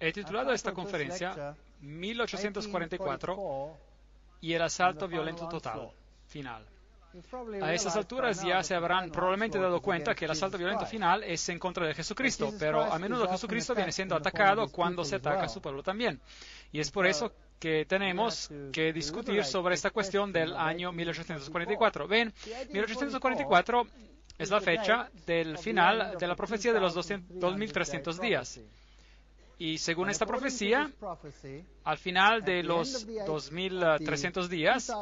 He titulado esta conferencia 1844 y el asalto violento total, final. A estas alturas ya se habrán probablemente dado cuenta que el asalto violento final es en contra de Jesucristo, pero a menudo Jesucristo viene siendo atacado cuando se ataca a su pueblo también. Y es por eso que tenemos que discutir sobre esta cuestión del año 1844. Ven, 1844 es la fecha del final de la profecía de los 2300 días. Y según esta profecía, al final de los 2300 días,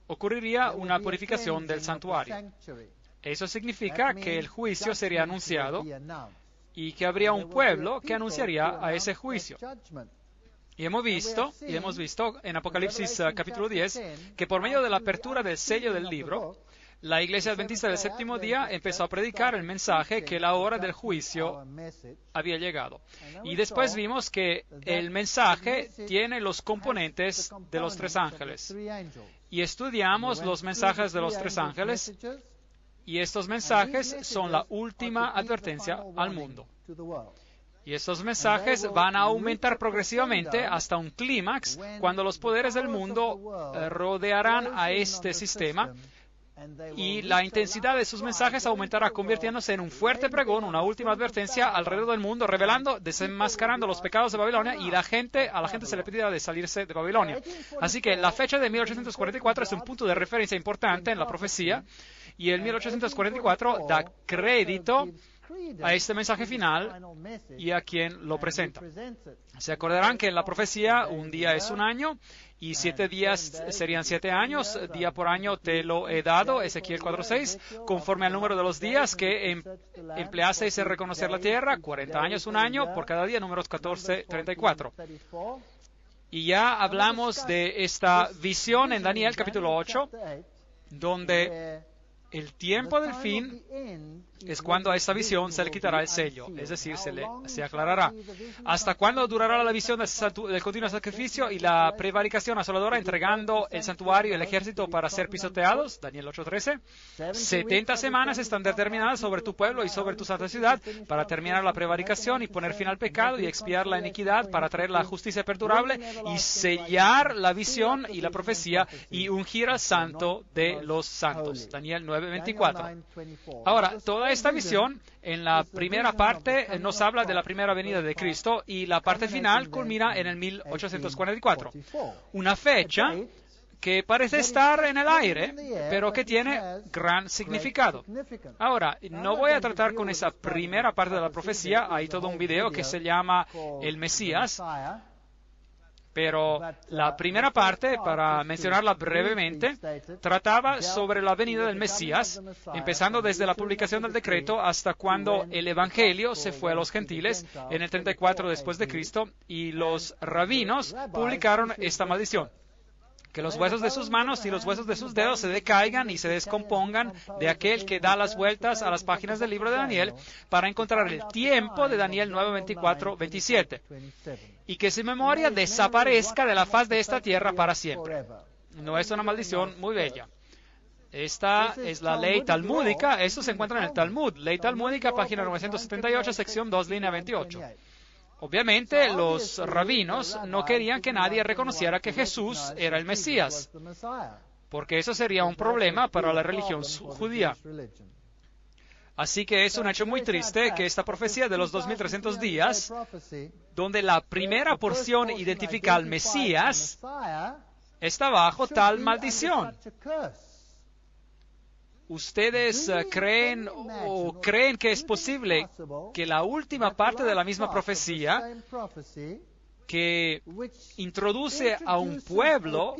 ocurriría una purificación del santuario. Eso significa que el juicio sería anunciado y que habría un pueblo que anunciaría a ese juicio. Y hemos visto en Apocalipsis capítulo 10 que por medio de la apertura del sello del libro, la Iglesia Adventista del Séptimo Día empezó a predicar el mensaje que la hora del juicio había llegado. Y después vimos que el mensaje tiene los componentes de los tres ángeles. Y estudiamos los mensajes de los tres ángeles, y estos mensajes son la última advertencia al mundo. Y estos mensajes van a aumentar progresivamente hasta un clímax cuando los poderes del mundo rodearán a este sistema, y la intensidad de sus mensajes aumentará, convirtiéndose en un fuerte pregón, una última advertencia alrededor del mundo, revelando, desenmascarando los pecados de Babilonia, y a la gente se le pedirá de salirse de Babilonia. Así que la fecha de 1844 es un punto de referencia importante en la profecía, y el 1844 da crédito a este mensaje final y a quien lo presenta. Se acordarán que en la profecía un día es un año y 7 días serían 7 años, día por año te lo he dado, Ezequiel 4:6, conforme al número de los días que empleaseis en reconocer la tierra, 40 años un año, por cada día, números 14:34. Y ya hablamos de esta visión en Daniel capítulo 8, donde el tiempo del fin es cuando a esta visión se le quitará el sello, es decir, se aclarará. ¿Hasta cuándo durará la visión del continuo sacrificio y la prevaricación asoladora entregando el santuario y el ejército para ser pisoteados? Daniel 8:13. 70 semanas están determinadas sobre tu pueblo y sobre tu santa ciudad para terminar la prevaricación y poner fin al pecado y expiar la iniquidad para traer la justicia perdurable y sellar la visión y la profecía y ungir al santo de los santos. Daniel 9:24. Ahora, toda esta visión, en la primera parte, nos habla de la primera venida de Cristo y la parte final culmina en el 1844. Una fecha que parece estar en el aire, pero que tiene gran significado. Ahora, no voy a tratar con esa primera parte de la profecía, hay todo un video que se llama El Mesías, pero la primera parte, para mencionarla brevemente, trataba sobre la venida del Mesías, empezando desde la publicación del decreto hasta cuando el Evangelio se fue a los gentiles en el 34 después de Cristo, y los rabinos publicaron esta maldición: que los huesos de sus manos y los huesos de sus dedos se decaigan y se descompongan de aquel que da las vueltas a las páginas del libro de Daniel para encontrar el tiempo de Daniel 9:24-27, y que su memoria desaparezca de la faz de esta tierra para siempre. No es una maldición muy bella. Esta es la ley talmúdica, esto se encuentra en el Talmud, ley talmúdica, página 978, sección 2, línea 28. Obviamente, los rabinos no querían que nadie reconociera que Jesús era el Mesías, porque eso sería un problema para la religión judía. Así que es un hecho muy triste que esta profecía de los 2300 días, donde la primera porción identifica al Mesías, está bajo tal maldición. ¿Ustedes creen que es posible que la última parte de la misma profecía, que introduce a un pueblo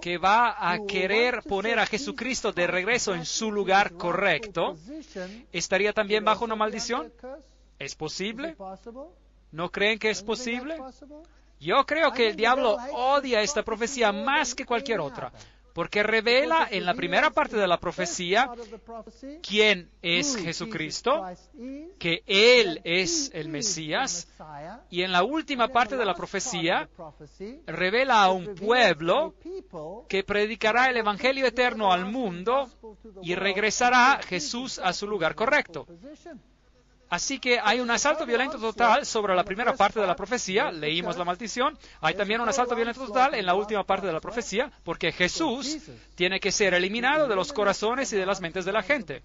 que va a querer poner a Jesucristo de regreso en su lugar correcto, estaría también bajo una maldición? ¿Es posible? ¿No creen que es posible? Yo creo que el diablo odia esta profecía más que cualquier otra, porque revela en la primera parte de la profecía quién es Jesucristo, que Él es el Mesías, y en la última parte de la profecía revela a un pueblo que predicará el Evangelio eterno al mundo y regresará Jesús a su lugar correcto. Así que hay un asalto violento total sobre la primera parte de la profecía, leímos la maldición. Hay también un asalto violento total en la última parte de la profecía, porque Jesús tiene que ser eliminado de los corazones y de las mentes de la gente.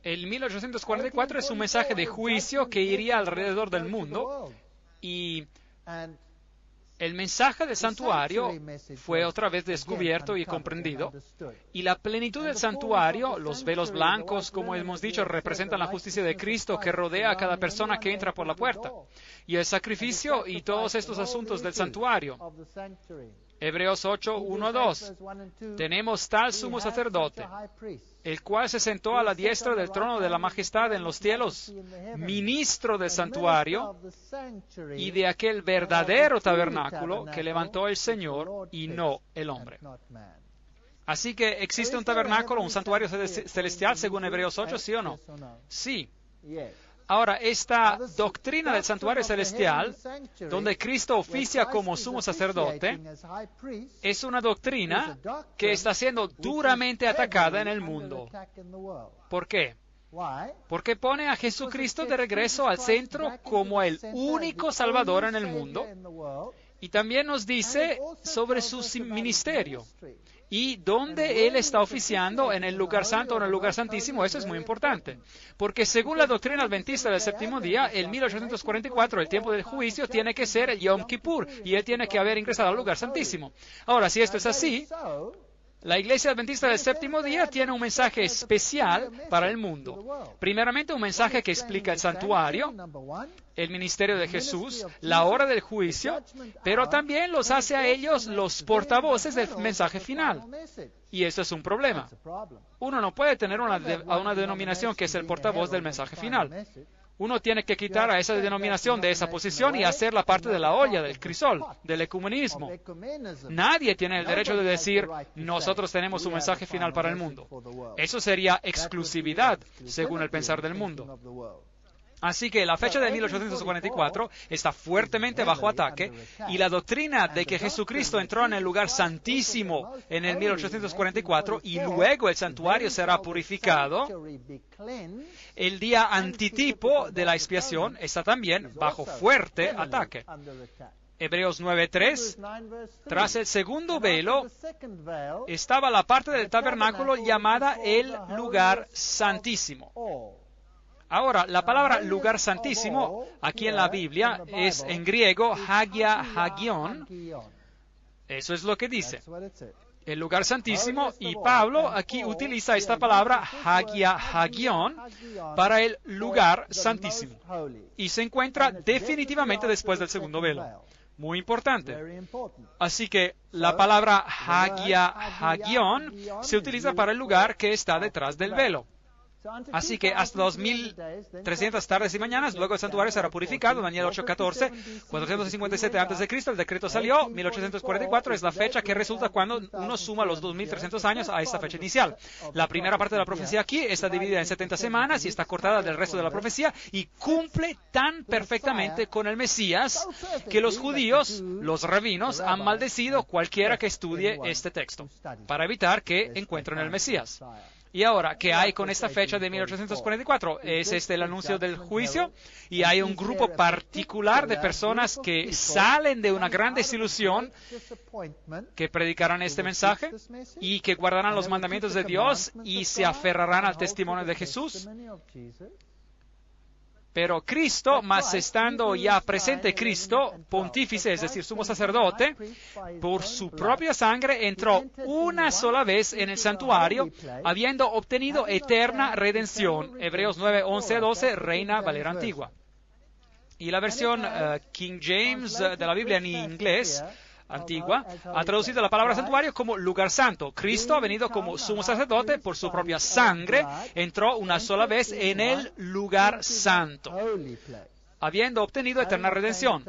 El 1844 es un mensaje de juicio que iría alrededor del mundo, y el mensaje del santuario fue otra vez descubierto y comprendido, y la plenitud del santuario, los velos blancos, como hemos dicho, representan la justicia de Cristo que rodea a cada persona que entra por la puerta, y el sacrificio y todos estos asuntos del santuario. Hebreos 8, 1, 2. Tenemos tal sumo sacerdote, el cual se sentó a la diestra del trono de la majestad en los cielos, ministro del santuario y de aquel verdadero tabernáculo que levantó el Señor y no el hombre. Así que existe un tabernáculo, un santuario celestial según Hebreos 8, ¿sí o no? Sí. Ahora, esta doctrina del santuario celestial, donde Cristo oficia como sumo sacerdote, es una doctrina que está siendo duramente atacada en el mundo. ¿Por qué? Porque pone a Jesucristo de regreso al centro como el único Salvador en el mundo, y también nos dice sobre su ministerio y dónde Él está oficiando, en el lugar santo o en el lugar santísimo. Eso es muy importante, porque según la doctrina adventista del séptimo día, el 1844, el tiempo del juicio, tiene que ser el Yom Kippur, y Él tiene que haber ingresado al lugar santísimo. Ahora, si esto es así, la Iglesia Adventista del Séptimo Día tiene un mensaje especial para el mundo. Primeramente, un mensaje que explica el santuario, el ministerio de Jesús, la hora del juicio, pero también los hace a ellos los portavoces del mensaje final. Y eso es un problema. Uno no puede tener una denominación que es el portavoz del mensaje final. Uno tiene que quitar a esa denominación de esa posición y hacerla parte de la olla, del crisol, del ecumenismo. Nadie tiene el derecho de decir, nosotros tenemos un mensaje final para el mundo. Eso sería exclusividad, según el pensar del mundo. Así que la fecha de 1844 está fuertemente bajo ataque, y la doctrina de que Jesucristo entró en el lugar santísimo en el 1844 y luego el santuario será purificado, el día antitipo de la expiación está también bajo fuerte ataque. Hebreos 9:3, tras el segundo velo estaba la parte del tabernáculo llamada el lugar santísimo. Ahora, la palabra lugar santísimo, aquí en la Biblia, es en griego Hagia Hagion. Eso es lo que dice. El lugar santísimo, y Pablo aquí utiliza esta palabra Hagia Hagion para el lugar santísimo. Y se encuentra definitivamente después del segundo velo. Muy importante. Así que la palabra Hagia Hagion se utiliza para el lugar que está detrás del velo. Así que hasta 2300 tardes y mañanas, luego el santuario será purificado. Daniel 8:14, 457 a.C., el decreto salió, 1844 es la fecha que resulta cuando uno suma los 2300 años a esta fecha inicial. La primera parte de la profecía aquí está dividida en 70 semanas y está cortada del resto de la profecía, y cumple tan perfectamente con el Mesías que los judíos, los rabinos, han maldecido cualquiera que estudie este texto para evitar que encuentren el Mesías. Y ahora, ¿qué hay con esta fecha de 1844? Es el anuncio del juicio, y hay un grupo particular de personas que salen de una gran desilusión, que predicarán este mensaje y que guardarán los mandamientos de Dios y se aferrarán al testimonio de Jesús. Pero Cristo, más estando ya presente Cristo, pontífice, es decir, sumo sacerdote, por su propia sangre entró una sola vez en el santuario, habiendo obtenido eterna redención. Hebreos 9, 11, 12, Reina Valera Antigua. Y la versión King James de la Biblia en inglés antigua ha traducido la palabra santuario como lugar santo. Cristo ha venido como sumo sacerdote por su propia sangre, entró una sola vez en el lugar santo, habiendo obtenido eterna redención.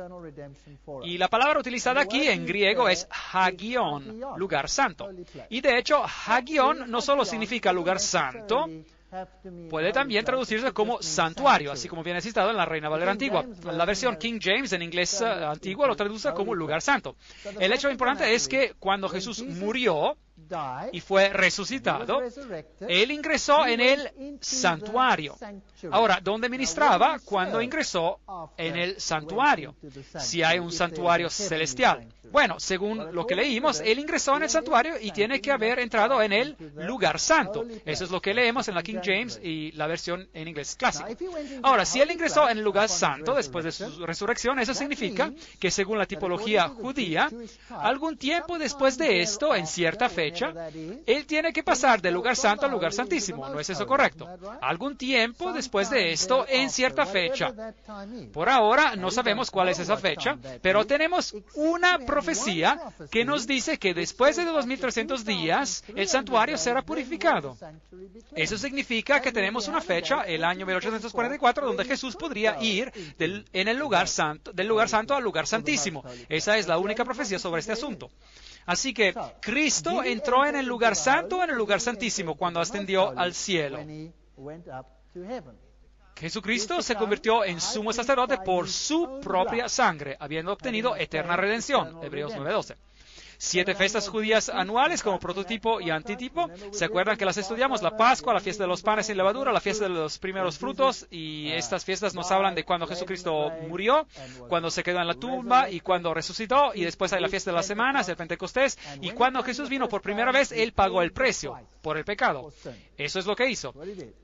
Y la palabra utilizada aquí en griego es hagion, lugar santo. Y de hecho, hagion no solo significa lugar santo, puede también traducirse como santuario, así como viene citado en la Reina Valera Antigua. La versión King James en inglés antiguo lo traduce como lugar santo. El hecho importante es que cuando Jesús murió, y fue resucitado, Él ingresó en el santuario. Ahora, ¿dónde ministraba cuando ingresó en el santuario? Si hay un santuario celestial. Bueno, según lo que leímos, Él ingresó en el santuario y tiene que haber entrado en el lugar santo. Eso es lo que leemos en la King James y la versión en inglés clásico. Ahora, si Él ingresó en el lugar santo después de su resurrección, eso significa que según la tipología judía, algún tiempo después de esto, en cierta fecha, Él tiene que pasar del lugar santo al lugar santísimo. ¿No es eso correcto? Algún tiempo después de esto, en cierta fecha. Por ahora no sabemos cuál es esa fecha, pero tenemos una profecía que nos dice que después de 2300 días, el santuario será purificado. Eso significa que tenemos una fecha, el año 1844, donde Jesús podría ir del lugar santo al lugar santísimo. Esa es la única profecía sobre este asunto. Así que Cristo entró en el lugar santo, en el lugar santísimo, cuando ascendió al cielo. Jesucristo se convirtió en sumo sacerdote por su propia sangre, habiendo obtenido eterna redención. Hebreos 9:12. 7 fiestas judías anuales como prototipo y antitipo. ¿Se acuerdan que las estudiamos? La Pascua, la fiesta de los panes sin levadura, la fiesta de los primeros frutos, y estas fiestas nos hablan de cuando Jesucristo murió, cuando se quedó en la tumba y cuando resucitó, y después hay la fiesta de las semanas, el Pentecostés, y cuando Jesús vino por primera vez, Él pagó el precio por el pecado. Eso es lo que hizo.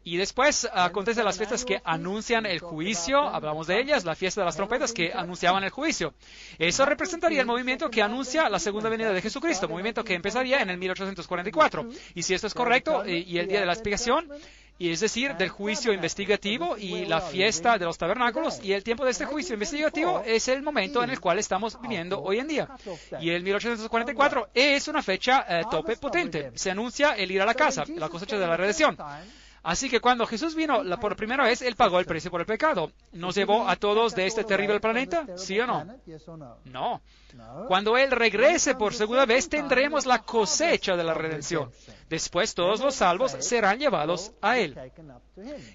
Y después acontecen las fiestas que anuncian el juicio, hablamos de ellas, la fiesta de las trompetas que anunciaban el juicio. Eso representaría el movimiento que anuncia la segunda venida de Jesucristo, movimiento que empezaría en el 1844. Y si esto es correcto, y el día de la expiación, y es decir, del juicio investigativo y la fiesta de los tabernáculos, y el tiempo de este juicio investigativo es el momento en el cual estamos viviendo hoy en día. Y el 1844 es una fecha tope potente. Se anuncia el ir a la casa, la cosecha de la redención. Así que cuando Jesús vino por primera vez, Él pagó el precio por el pecado. ¿Nos llevó a todos de este terrible planeta? ¿Sí o no? No. Cuando Él regrese por segunda vez, tendremos la cosecha de la redención. Después todos los salvos serán llevados a Él.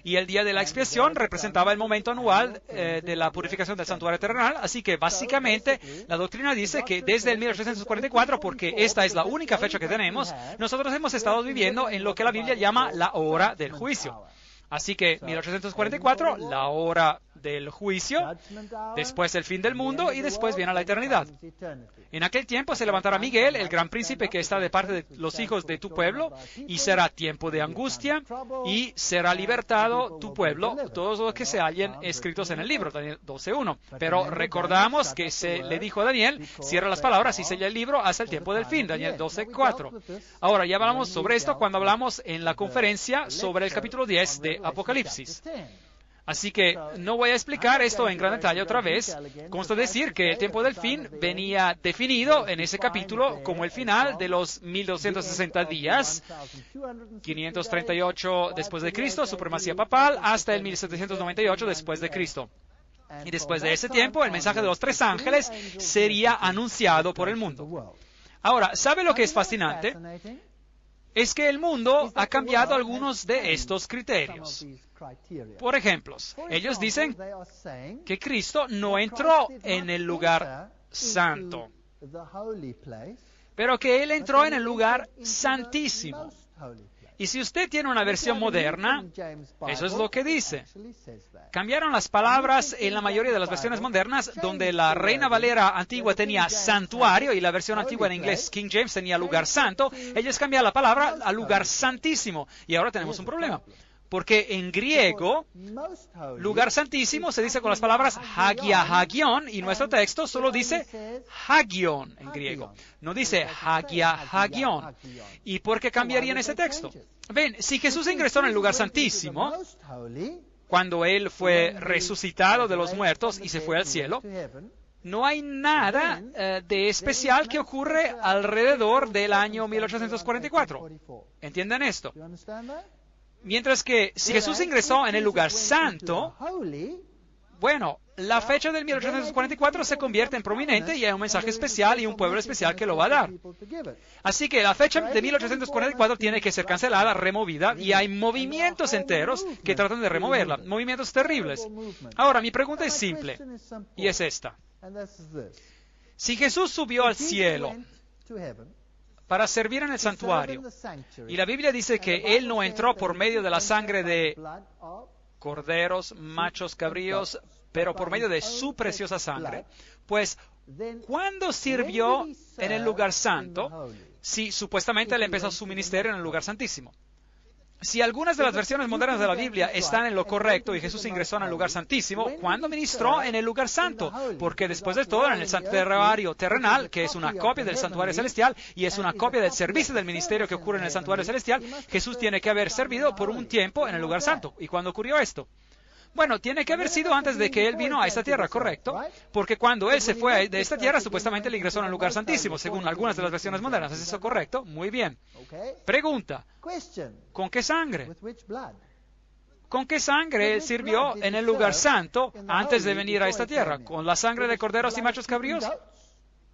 Y el día de la expiación representaba el momento anual de la purificación del santuario terrenal. Así que básicamente la doctrina dice que desde el 1844, porque esta es la única fecha que tenemos, nosotros hemos estado viviendo en lo que la Biblia llama la hora del juicio. Así que 1844, la hora del juicio, después el fin del mundo y después viene la eternidad. En aquel tiempo se levantará Miguel, el gran príncipe que está de parte de los hijos de tu pueblo, y será tiempo de angustia, y será libertado tu pueblo, todos los que se hallen escritos en el libro, Daniel 12:1. Pero recordamos que se le dijo a Daniel, cierra las palabras y sella el libro hasta el tiempo del fin, Daniel 12:4. Ahora, ya hablamos sobre esto cuando hablamos en la conferencia sobre el capítulo 10 de Apocalipsis. Así que no voy a explicar esto en gran detalle otra vez. Consta decir que el tiempo del fin venía definido en ese capítulo como el final de los 1260 días, 538 después de Cristo, supremacía papal, hasta el 1798 después de Cristo. Y después de ese tiempo, el mensaje de los 3 ángeles sería anunciado por el mundo. Ahora, ¿sabe lo que es fascinante? Es que el mundo ha cambiado algunos de estos criterios. Por ejemplo, ellos dicen que Cristo no entró en el lugar santo, pero que Él entró en el lugar santísimo. Y si usted tiene una versión moderna, eso es lo que dice. Cambiaron las palabras en la mayoría de las versiones modernas, donde la Reina Valera antigua tenía santuario y la versión antigua en inglés, King James, tenía lugar santo. Ellos cambiaron la palabra a lugar santísimo. Y ahora tenemos un problema. Porque en griego, lugar santísimo se dice con las palabras hagia, hagion, y nuestro texto solo dice hagion en griego. No dice hagia, hagion. ¿Y por qué cambiarían ese texto? Ven, si Jesús ingresó en el lugar santísimo, cuando Él fue resucitado de los muertos y se fue al cielo, no hay nada de especial que ocurre alrededor del año 1844. ¿Entienden esto? Mientras que si Jesús ingresó en el lugar santo, bueno, la fecha del 1844 se convierte en prominente y hay un mensaje especial y un pueblo especial que lo va a dar. Así que la fecha de 1844 tiene que ser cancelada, removida, y hay movimientos enteros que tratan de removerla, movimientos terribles. Ahora, mi pregunta es simple, y es esta. Si Jesús subió al cielo, para servir en el santuario. Y la Biblia dice que Él no entró por medio de la sangre de corderos, machos, cabríos, pero por medio de su preciosa sangre. Pues, ¿cuándo sirvió en el lugar santo? Si supuestamente Él empezó su ministerio en el lugar santísimo. Si algunas de las versiones modernas de la Biblia están en lo correcto y Jesús ingresó en el lugar santísimo, ¿cuándo ministró en el lugar santo? Porque después de todo, en el santuario terrenal, que es una copia del santuario celestial y es una copia del servicio del ministerio que ocurre en el santuario celestial, Jesús tiene que haber servido por un tiempo en el lugar santo. ¿Y cuándo ocurrió esto? Bueno, tiene que haber sido antes de que Él vino a esta tierra, ¿correcto? Porque cuando Él se fue de esta tierra, supuestamente le ingresó en el lugar santísimo, según algunas de las versiones modernas. ¿Es eso correcto? Muy bien. Pregunta, ¿con qué sangre? ¿Con qué sangre Él sirvió en el lugar santo antes de venir a esta tierra? ¿Con la sangre de corderos y machos cabríos?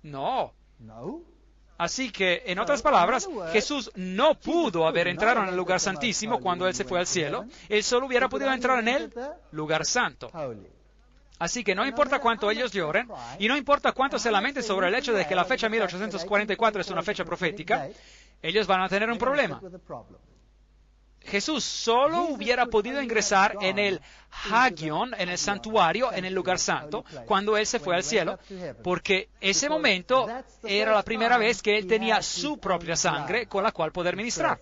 No. Así que, en otras palabras, Jesús no pudo haber entrado en el lugar santísimo cuando Él se fue al cielo. Él solo hubiera podido entrar en el lugar santo. Así que no importa cuánto ellos lloren, y no importa cuánto se lamenten sobre el hecho de que la fecha 1844 es una fecha profética, ellos van a tener un problema. Jesús solo hubiera podido ingresar en el Hagion, en el santuario, en el lugar santo, cuando Él se fue al cielo, porque ese momento era la primera vez que Él tenía su propia sangre con la cual poder ministrar.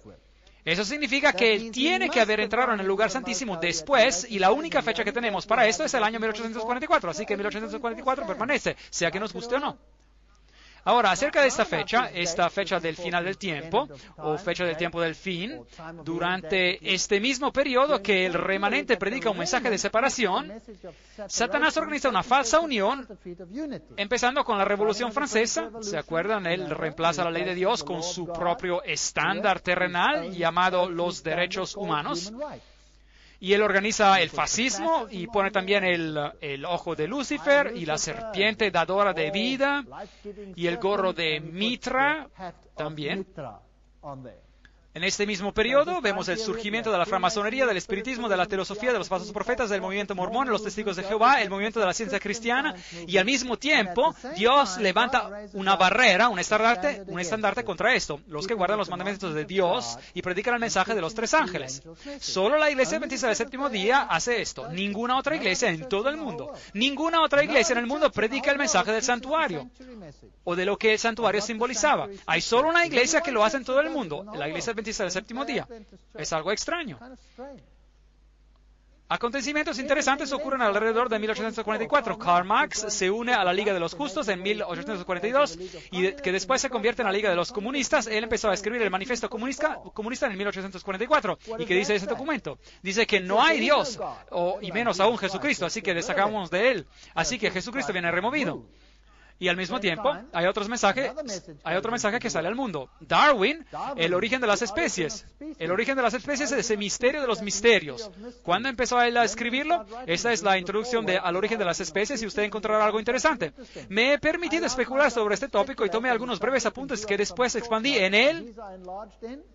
Eso significa que Él tiene que haber entrado en el lugar santísimo después, y la única fecha que tenemos para esto es el año 1844, así que 1844 permanece, sea que nos guste o no. Ahora, acerca de esta fecha del final del tiempo, o fecha del tiempo del fin, durante este mismo periodo que el remanente predica un mensaje de separación, Satanás organiza una falsa unión, empezando con la Revolución Francesa. ¿Se acuerdan? Él reemplaza la ley de Dios con su propio estándar terrenal llamado los derechos humanos. Y él organiza el fascismo y pone también el ojo de Lucifer y la serpiente dadora de vida y el gorro de Mitra también. En este mismo periodo vemos el surgimiento de la francmasonería, del espiritismo, de la teosofía, de los falsos profetas, del movimiento mormón, los testigos de Jehová, el movimiento de la ciencia cristiana, y al mismo tiempo Dios levanta una barrera, un estandarte contra esto, los que guardan los mandamientos de Dios y predican el mensaje de los tres ángeles. Solo la iglesia adventista del séptimo día hace esto. Ninguna otra iglesia en todo el mundo, ninguna otra iglesia en el mundo predica el mensaje del santuario o de lo que el santuario simbolizaba. Hay solo una iglesia que lo hace en todo el mundo, la iglesia adventista del séptimo día. Es algo extraño. Acontecimientos interesantes ocurren alrededor de 1844. Karl Marx se une a la Liga de los Justos en 1842 y que después se convierte en la Liga de los Comunistas. Él empezó a escribir el Manifiesto Comunista en 1844. ¿Y qué dice ese documento? Dice que no hay Dios, y menos aún Jesucristo, así que destacamos de Él. Así que Jesucristo viene removido. Y al mismo tiempo, hay otro mensaje que sale al mundo. Darwin, el origen de las especies. El origen de las especies es el misterio de los misterios. ¿Cuándo empezó él a escribirlo? Esta es la introducción al origen de las especies y usted encontrará algo interesante. Me he permitido especular sobre este tópico y tomé algunos breves apuntes que después expandí en el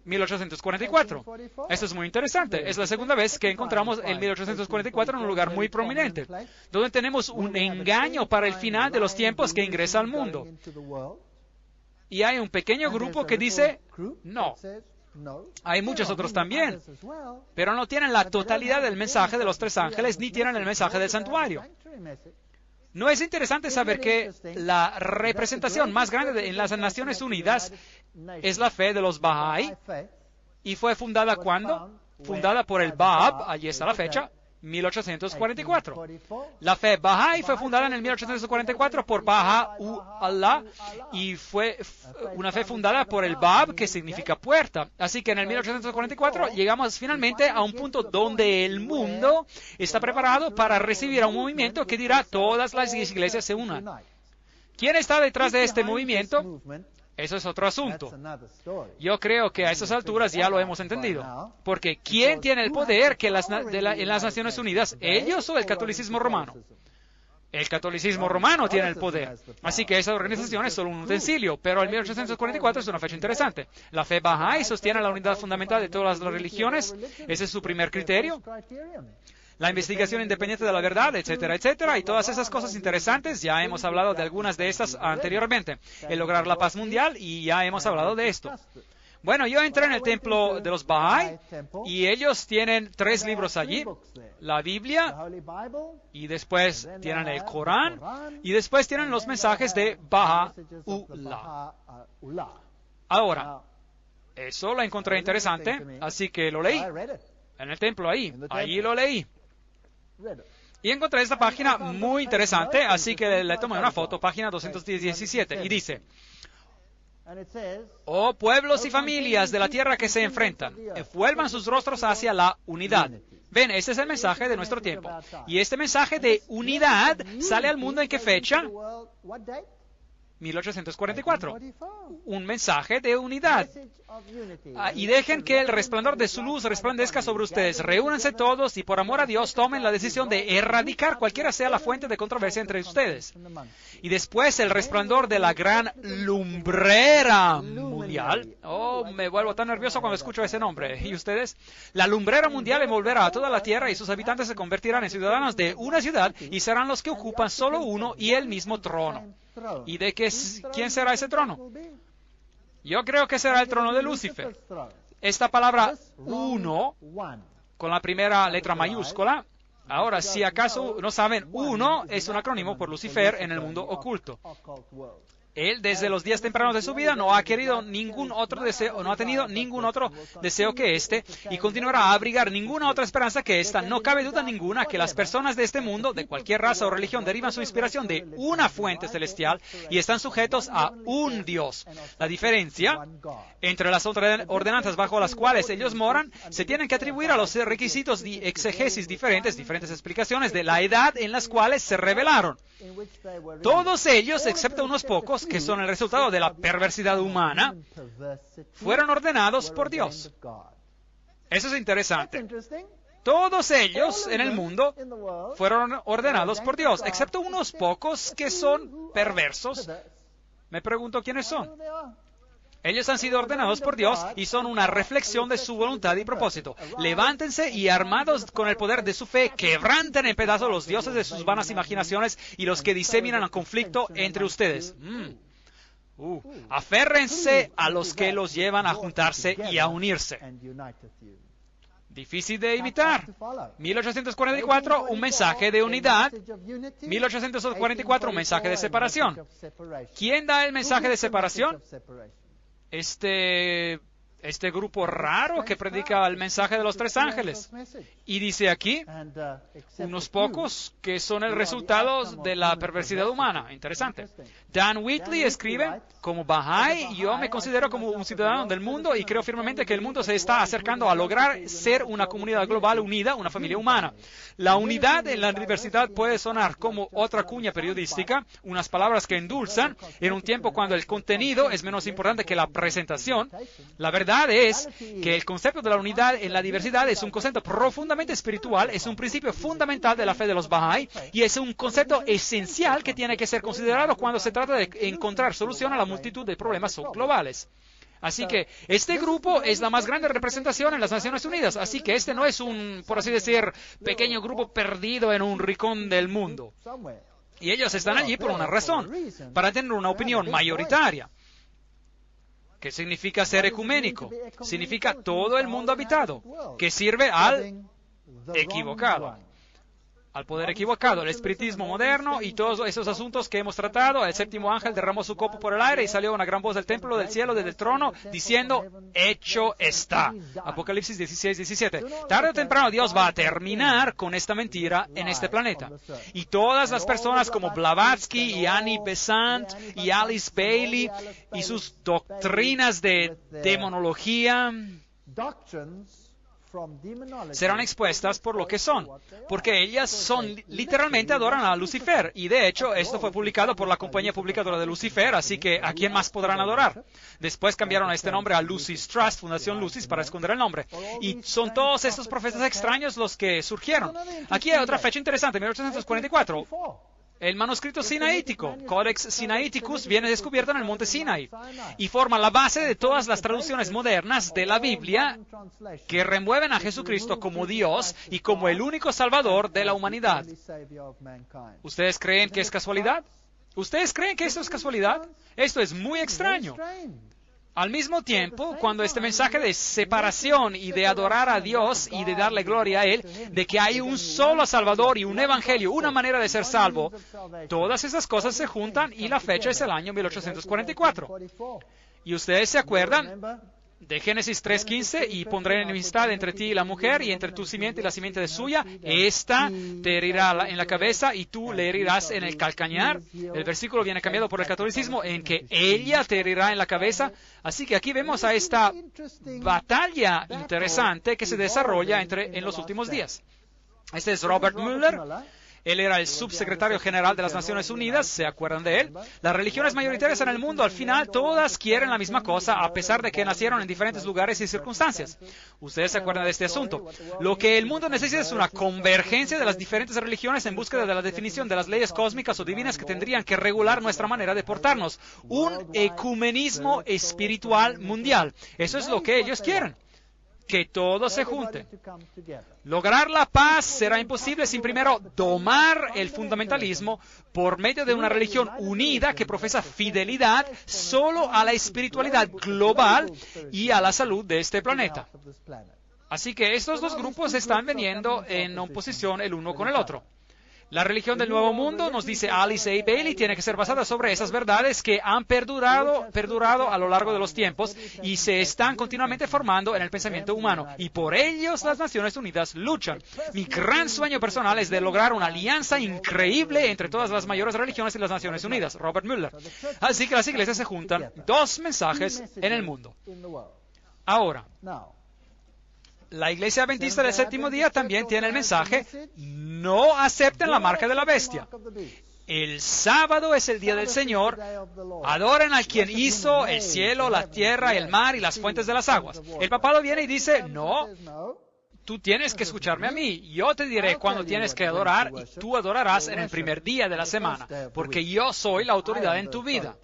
1844. Esto es muy interesante. Es la segunda vez que encontramos el 1844 en un lugar muy prominente, donde tenemos un engaño para el final de los tiempos que ingresa al mundo. Y hay un pequeño grupo que dice, no. Hay muchos otros también, pero no tienen la totalidad del mensaje de los tres ángeles, ni tienen el mensaje del santuario. ¿No es interesante saber que la representación más grande en las Naciones Unidas es la fe de los Bahá'í? ¿Y fue fundada cuándo? Fundada por el Bab, allí está la fecha, 1844. La fe Bahá'í fue fundada en el 1844 por Baha'u'llah y fue una fe fundada por el Bab, que significa puerta. Así que en el 1844 llegamos finalmente a un punto donde el mundo está preparado para recibir a un movimiento que dirá todas las iglesias se unan. ¿Quién está detrás de este movimiento? Eso es otro asunto. Yo creo que a estas alturas ya lo hemos entendido. Porque ¿quién tiene el poder en las Naciones Unidas? ¿Ellos o el catolicismo romano? El catolicismo romano tiene el poder. Así que esa organización es solo un utensilio. Pero el 1844 es una fecha interesante. La fe Bahá'í sostiene la unidad fundamental de todas las religiones. Ese es su primer criterio. la investigación independiente de la verdad, etcétera, etcétera, y todas esas cosas interesantes. Ya hemos hablado de algunas de estas anteriormente. El lograr la paz mundial, y ya hemos hablado de esto. Bueno, yo entré en el templo de los Bahá'í y ellos tienen 3 libros allí, la Biblia, y después tienen el Corán, y después tienen los mensajes de Baha'u'lláh. Ahora, eso lo encontré interesante, así que lo leí en el templo allí lo leí. Y encontré esta página muy interesante, así que le tomé una foto, página 217, y dice: oh pueblos y familias de la tierra que se enfrentan, vuelvan sus rostros hacia la unidad. Ven, este es el mensaje de nuestro tiempo. Y este mensaje de unidad sale al mundo ¿en qué fecha? 1844. Un mensaje de unidad. Y dejen que el resplandor de su luz resplandezca sobre ustedes. Reúnanse todos y por amor a Dios tomen la decisión de erradicar cualquiera sea la fuente de controversia entre ustedes. Y después el resplandor de la gran lumbrera mundial. Oh, me vuelvo tan nervioso cuando escucho ese nombre. ¿Y ustedes? La lumbrera mundial envolverá a toda la tierra y sus habitantes se convertirán en ciudadanos de una ciudad y serán los que ocupan solo uno y el mismo trono. ¿Y de quién será ese trono? Yo creo que será el trono de Lucifer. Esta palabra uno, con la primera letra mayúscula, ahora, si acaso no saben, uno es un acrónimo por Lucifer en el mundo oculto. Él, desde los días tempranos de su vida, no ha querido ningún otro deseo, no ha tenido ningún otro deseo que este, y continuará a abrigar ninguna otra esperanza que esta. No cabe duda ninguna que las personas de este mundo, de cualquier raza o religión, derivan su inspiración de una fuente celestial y están sujetos a un Dios. La diferencia entre las ordenanzas bajo las cuales ellos moran se tienen que atribuir a los requisitos de exegesis diferentes explicaciones de la edad en las cuales se revelaron. Todos ellos, excepto unos pocos, que son el resultado de la perversidad humana, fueron ordenados por Dios. Eso es interesante. Todos ellos en el mundo fueron ordenados por Dios, excepto unos pocos que son perversos. Me pregunto quiénes son. Ellos han sido ordenados por Dios y son una reflexión de su voluntad y propósito. Levántense y armados con el poder de su fe, quebranten en pedazos los dioses de sus vanas imaginaciones y los que diseminan el conflicto entre ustedes. Aférrense a los que los llevan a juntarse y a unirse. Difícil de imitar. 1844, un mensaje de unidad. 1844, un mensaje de separación. ¿Quién da el mensaje de separación? Este grupo raro que predica el mensaje de los 3 ángeles. Y dice aquí, unos pocos que son el resultado de la perversidad humana. Interesante. Dan Whitley escribe, como Bahá'í, yo me considero como un ciudadano del mundo y creo firmemente que el mundo se está acercando a lograr ser una comunidad global unida, una familia humana. La unidad en la diversidad puede sonar como otra cuña periodística, unas palabras que endulzan, en un tiempo cuando el contenido es menos importante que la presentación. La verdad es que el concepto de la unidad en la diversidad es un concepto profundamente espiritual, es un principio fundamental de la fe de los Bahá'í y es un concepto esencial que tiene que ser considerado cuando se trata de encontrar solución a la multitud de problemas globales. Así que este grupo es la más grande representación en las Naciones Unidas, así que este no es un, por así decir, pequeño grupo perdido en un rincón del mundo. Y ellos están allí por una razón, para tener una opinión mayoritaria. ¿Qué significa ser ecuménico? Significa todo el mundo habitado, que sirve al equivocado, al poder equivocado, el espiritismo moderno y todos esos asuntos que hemos tratado. El séptimo ángel derramó su copo por el aire y salió una gran voz del templo del cielo, desde el trono, diciendo, hecho está. Apocalipsis 16:17. Tarde o temprano Dios va a terminar con esta mentira en este planeta. Y todas las personas como Blavatsky y Annie Besant y Alice Bailey y sus doctrinas de demonología serán expuestas por lo que son, porque ellas literalmente adoran a Lucifer, y de hecho esto fue publicado por la compañía publicadora de Lucifer, así que ¿a quién más podrán adorar? Después cambiaron este nombre a Lucis Trust, Fundación Lucis, para esconder el nombre, y son todos estos profetas extraños los que surgieron. Aquí hay otra fecha interesante, 1844. El manuscrito sinaítico, Codex Sinaiticus, viene descubierto en el monte Sinai y forma la base de todas las traducciones modernas de la Biblia que remueven a Jesucristo como Dios y como el único Salvador de la humanidad. ¿Ustedes creen que es casualidad? ¿Ustedes creen que esto es casualidad? Esto es muy extraño. Al mismo tiempo, cuando este mensaje de separación y de adorar a Dios y de darle gloria a Él, de que hay un solo Salvador y un Evangelio, una manera de ser salvo, todas esas cosas se juntan y la fecha es el año 1844. ¿Y ustedes se acuerdan de Génesis 3:15? Y pondré enemistad entre ti y la mujer, y entre tu simiente y la simiente de suya. Esta te herirá en la cabeza y tú le herirás en el calcañar. El versículo viene cambiado por el catolicismo en que ella te herirá en la cabeza. Así que aquí vemos a esta batalla interesante que se desarrolla en los últimos días. Este es Robert Mueller. Él era el subsecretario general de las Naciones Unidas, ¿se acuerdan de él? Las religiones mayoritarias en el mundo, al final, todas quieren la misma cosa, a pesar de que nacieron en diferentes lugares y circunstancias. Ustedes se acuerdan de este asunto. Lo que el mundo necesita es una convergencia de las diferentes religiones en búsqueda de la definición de las leyes cósmicas o divinas que tendrían que regular nuestra manera de portarnos. Un ecumenismo espiritual mundial. Eso es lo que ellos quieren. Que todo se junte. Lograr la paz será imposible sin primero domar el fundamentalismo por medio de una religión unida que profesa fidelidad solo a la espiritualidad global y a la salud de este planeta. Así que estos dos grupos están veniendo en oposición el uno con el otro. La religión del Nuevo Mundo, nos dice Alice A. Bailey, tiene que ser basada sobre esas verdades que han perdurado a lo largo de los tiempos y se están continuamente formando en el pensamiento humano. Y por ellos las Naciones Unidas luchan. Mi gran sueño personal es de lograr una alianza increíble entre todas las mayores religiones y las Naciones Unidas. Robert Mueller. Así que las iglesias se juntan. Dos mensajes en el mundo. Ahora, la Iglesia Adventista del Séptimo Día también tiene el mensaje: no acepten la marca de la bestia. El sábado es el día del Señor. Adoren al quien hizo el cielo, la tierra, el mar y las fuentes de las aguas. El papado viene y dice: no, tú tienes que escucharme a mí. Yo te diré cuándo tienes que adorar y tú adorarás en el primer día de la semana, porque yo soy la autoridad en tu vida.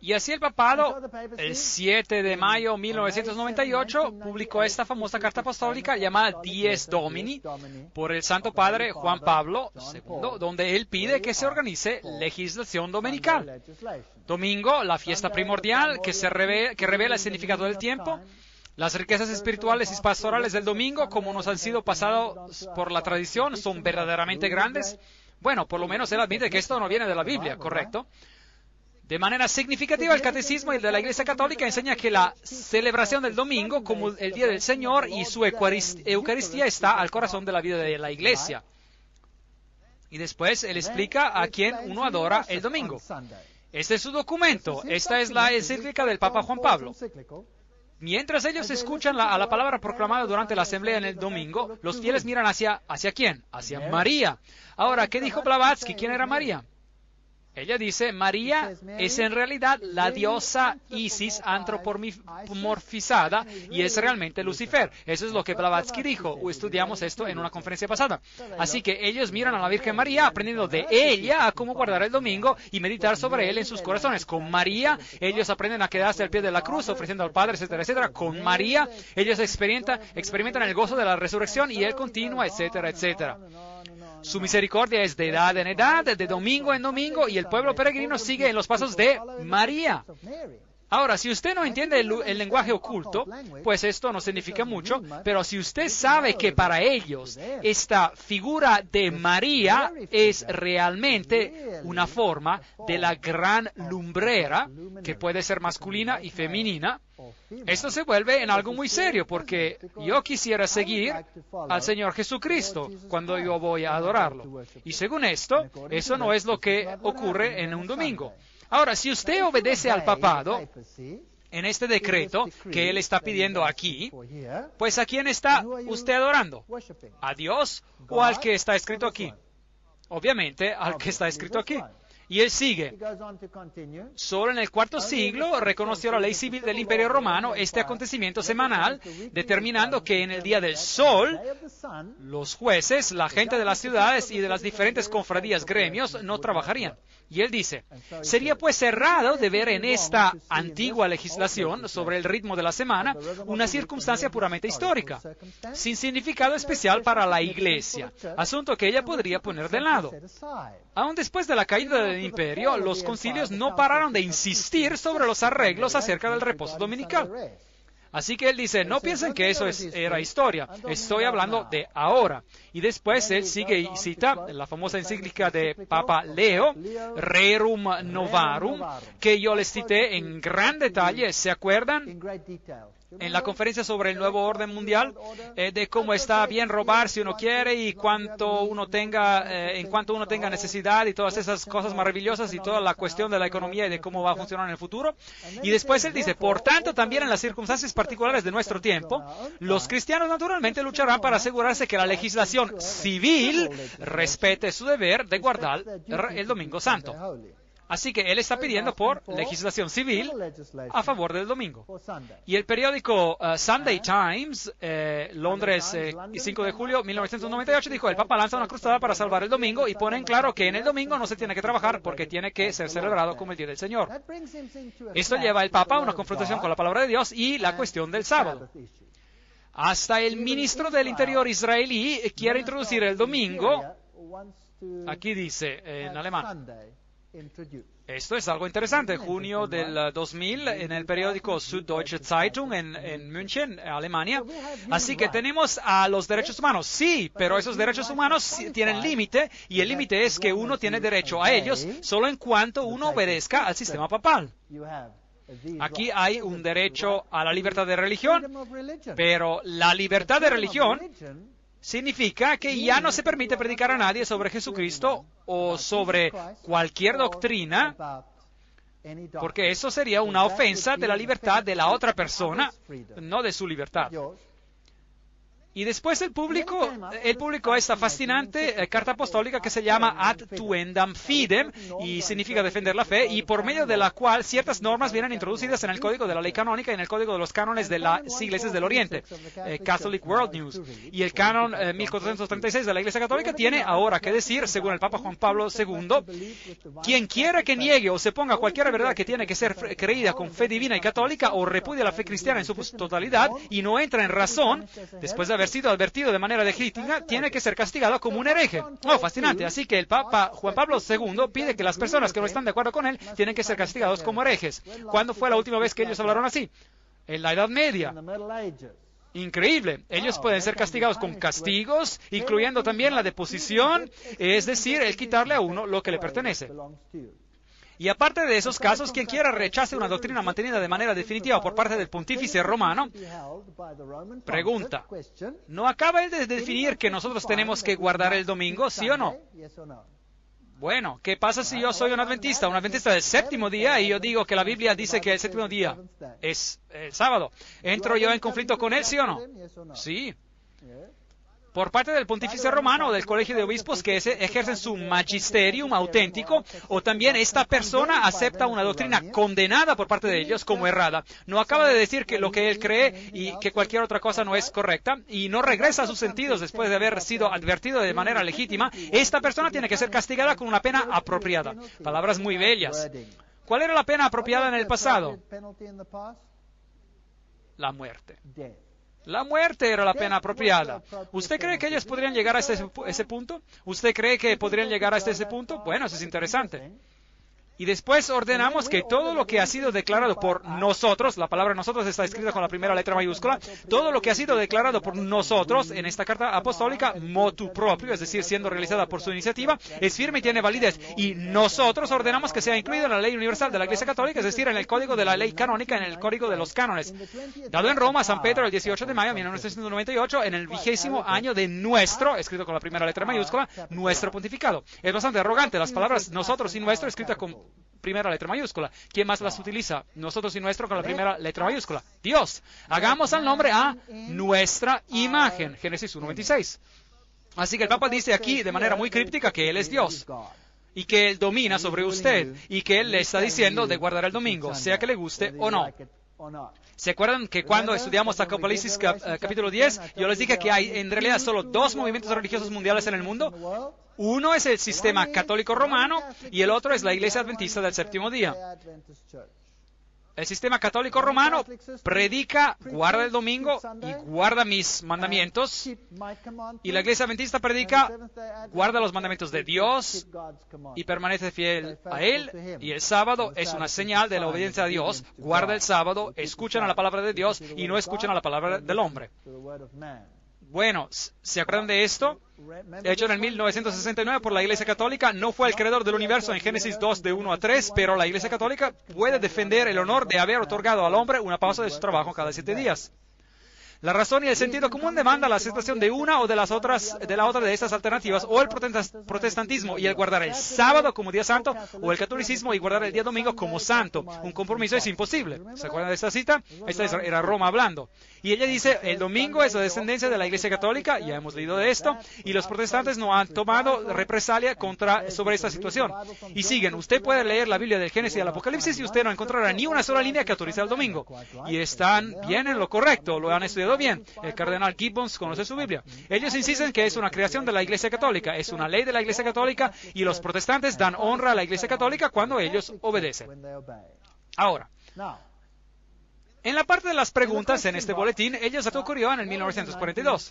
Y así el papado, el 7 de mayo de 1998, publicó esta famosa carta apostólica llamada Dies Domini por el Santo Padre Juan Pablo II, donde él pide que se organice legislación dominical. Domingo, la fiesta primordial que revela el significado del tiempo. Las riquezas espirituales y pastorales del domingo, como nos han sido pasados por la tradición, son verdaderamente grandes. Bueno, por lo menos él admite que esto no viene de la Biblia, ¿correcto? De manera significativa, el Catecismo de la Iglesia Católica enseña que la celebración del domingo como el Día del Señor y su Eucaristía está al corazón de la vida de la Iglesia. Y después él explica a quién uno adora el domingo. Este es su documento. Esta es la encíclica del Papa Juan Pablo. Mientras ellos escuchan a la palabra proclamada durante la asamblea en el domingo, los fieles miran hacia ¿quién? Hacia María. Ahora, ¿qué dijo Blavatsky? ¿Quién era María? Ella dice: María es en realidad la diosa Isis antropomorfizada y es realmente Lucifer. Eso es lo que Blavatsky dijo. Estudiamos esto en una conferencia pasada. Así que ellos miran a la Virgen María, aprendiendo de ella a cómo guardar el domingo y meditar sobre él en sus corazones. Con María, ellos aprenden a quedarse al pie de la cruz, ofreciendo al Padre, etcétera, etcétera. Con María, ellos experimentan el gozo de la resurrección y él continúa, etcétera, etcétera. Su misericordia es de edad en edad, de domingo en domingo, y el pueblo peregrino sigue en los pasos de María. Ahora, si usted no entiende el lenguaje oculto, pues esto no significa mucho, pero si usted sabe que para ellos esta figura de María es realmente una forma de la gran lumbrera, que puede ser masculina y femenina, esto se vuelve en algo muy serio, porque yo quisiera seguir al Señor Jesucristo cuando yo voy a adorarlo. Y según esto, eso no es lo que ocurre en un domingo. Ahora, si usted obedece al papado en este decreto que él está pidiendo aquí, pues ¿a quién está usted adorando? ¿A Dios o al que está escrito aquí? Obviamente, al que está escrito aquí. Y él sigue. Solo en el IV siglo reconoció la ley civil del Imperio Romano este acontecimiento semanal, determinando que en el día del sol, los jueces, la gente de las ciudades y de las diferentes cofradías, gremios, no trabajarían. Y él dice, sería pues errado de ver en esta antigua legislación sobre el ritmo de la semana una circunstancia puramente histórica, sin significado especial para la Iglesia, asunto que ella podría poner de lado. Aún después de la caída del imperio, los concilios no pararon de insistir sobre los arreglos acerca del reposo dominical. Así que él dice, no piensen que eso era historia, estoy hablando de ahora. Y después él sigue y cita la famosa encíclica de Papa Leo, Rerum Novarum, que yo les cité en gran detalle, ¿se acuerdan? En la conferencia sobre el nuevo orden mundial, de cómo está bien robar si uno quiere y en cuanto uno tenga necesidad y todas esas cosas maravillosas y toda la cuestión de la economía y de cómo va a funcionar en el futuro. Y después él dice, por tanto, también en las circunstancias particulares de nuestro tiempo, los cristianos naturalmente lucharán para asegurarse que la legislación civil respete su deber de guardar el Domingo Santo. Así que él está pidiendo por legislación civil a favor del domingo. Y el periódico Sunday Times, Londres, 5 de julio de 1998, dijo, el Papa lanza una cruzada para salvar el domingo y pone en claro que en el domingo no se tiene que trabajar porque tiene que ser celebrado como el Día del Señor. Esto lleva al Papa a una confrontación con la palabra de Dios y la cuestión del sábado. Hasta el ministro del Interior israelí quiere introducir el domingo, aquí dice en alemán. Esto es algo interesante. Junio del 2000 en el periódico Süddeutsche Zeitung en München, Alemania. Así que tenemos a los derechos humanos. Sí, pero esos derechos humanos tienen límite y el límite es que uno tiene derecho a ellos solo en cuanto uno obedezca al sistema papal. Aquí hay un derecho a la libertad de religión, pero la libertad de religión significa que ya no se permite predicar a nadie sobre Jesucristo o sobre cualquier doctrina, porque eso sería una ofensa de la libertad de la otra persona, no de su libertad. Y después él publicó esta fascinante carta apostólica que se llama Ad Tuendam Fidem, y significa defender la fe, y por medio de la cual ciertas normas vienen introducidas en el Código de la Ley Canónica y en el Código de los Cánones de las Iglesias del Oriente, Catholic World News. Y el Canon 1436 de la Iglesia Católica tiene ahora que decir, según el Papa Juan Pablo II, quien quiera que niegue o se ponga cualquier verdad que tiene que ser creída con fe divina y católica o repudia la fe cristiana en su totalidad y no entra en razón, después de haber sido advertido de manera legítima, tiene que ser castigado como un hereje. Oh, fascinante. Así que el Papa Juan Pablo II pide que las personas que no están de acuerdo con él tienen que ser castigados como herejes. ¿Cuándo fue la última vez que ellos hablaron así? En la Edad Media. Increíble. Ellos pueden ser castigados con castigos, incluyendo también la deposición, es decir, el quitarle a uno lo que le pertenece. Y aparte de esos casos, quien quiera rechace una doctrina mantenida de manera definitiva por parte del pontífice romano, pregunta, ¿no acaba él de definir que nosotros tenemos que guardar el domingo, sí o no? Bueno, ¿qué pasa si yo soy un adventista del séptimo día, y yo digo que la Biblia dice que el séptimo día es el sábado? ¿Entro yo en conflicto con él, sí o no? Sí. Por parte del pontífice romano o del colegio de obispos que ejercen su magisterium auténtico, o también esta persona acepta una doctrina condenada por parte de ellos como errada. No acaba de decir que lo que él cree y que cualquier otra cosa no es correcta, y no regresa a sus sentidos después de haber sido advertido de manera legítima. Esta persona tiene que ser castigada con una pena apropiada. Palabras muy bellas. ¿Cuál era la pena apropiada en el pasado? La muerte. La muerte era la pena apropiada. ¿Usted cree que ellos podrían llegar a ese punto? ¿Usted cree que podrían llegar hasta ese punto? Bueno, eso es interesante. Y después ordenamos que todo lo que ha sido declarado por nosotros, la palabra nosotros está escrita con la primera letra mayúscula, todo lo que ha sido declarado por nosotros en esta carta apostólica, motu proprio, es decir, siendo realizada por su iniciativa, es firme y tiene validez. Y nosotros ordenamos que sea incluido en la ley universal de la Iglesia Católica, es decir, en el Código de la Ley Canónica, en el Código de los Cánones. Dado en Roma, San Pedro, el 18 de mayo de 1998, en el 20º año de nuestro, escrito con la primera letra mayúscula, nuestro pontificado. Es bastante arrogante, las palabras nosotros y nuestro, escritas con primera letra mayúscula. ¿Quién más las utiliza? Nosotros y nuestro con la primera letra mayúscula. Dios. Hagamos al nombre a nuestra imagen. Génesis 1:26. Así que el Papa dice aquí de manera muy críptica que Él es Dios. y que Él domina sobre usted y que Él le está diciendo de guardar el domingo, sea que le guste o no. ¿Se acuerdan que cuando estudiamos Apocalipsis capítulo 10, yo les dije que hay en realidad solo dos movimientos religiosos mundiales en el mundo? Uno es el sistema católico romano y el otro es la Iglesia Adventista del Séptimo Día. El sistema católico romano predica, guarda el domingo y guarda mis mandamientos. Y la Iglesia Adventista predica, guarda los mandamientos de Dios y permanece fiel a Él. Y el sábado es una señal de la obediencia a Dios. Guarda el sábado, escuchan a la palabra de Dios y no escuchan a la palabra del hombre. Bueno, ¿se acuerdan de esto? Hecho en el 1969 por la Iglesia Católica, no fue el creador del universo en Génesis 2 de 1 a 3, pero la Iglesia Católica puede defender el honor de haber otorgado al hombre una pausa de su trabajo cada 7 días. La razón y el sentido común demanda la aceptación de una o de la otra de estas alternativas, o el protestantismo y el guardar el sábado como día santo, o el catolicismo y guardar el día domingo como santo. Un compromiso es imposible. ¿Se acuerdan de esta cita? Esta era Roma hablando. Y ella dice, el domingo es la descendencia de la Iglesia Católica, ya hemos leído de esto, y los protestantes no han tomado represalia sobre esta situación. Y siguen, usted puede leer la Biblia del Génesis y al Apocalipsis y usted no encontrará ni una sola línea que autorice el domingo. Y están bien en lo correcto, lo han estudiado bien. El cardenal Gibbons conoce su Biblia. Ellos insisten que es una creación de la Iglesia Católica, es una ley de la Iglesia Católica, y los protestantes dan honra a la Iglesia Católica cuando ellos obedecen. Ahora, en la parte de las preguntas en este boletín, ellos se ocurrió en el 1942.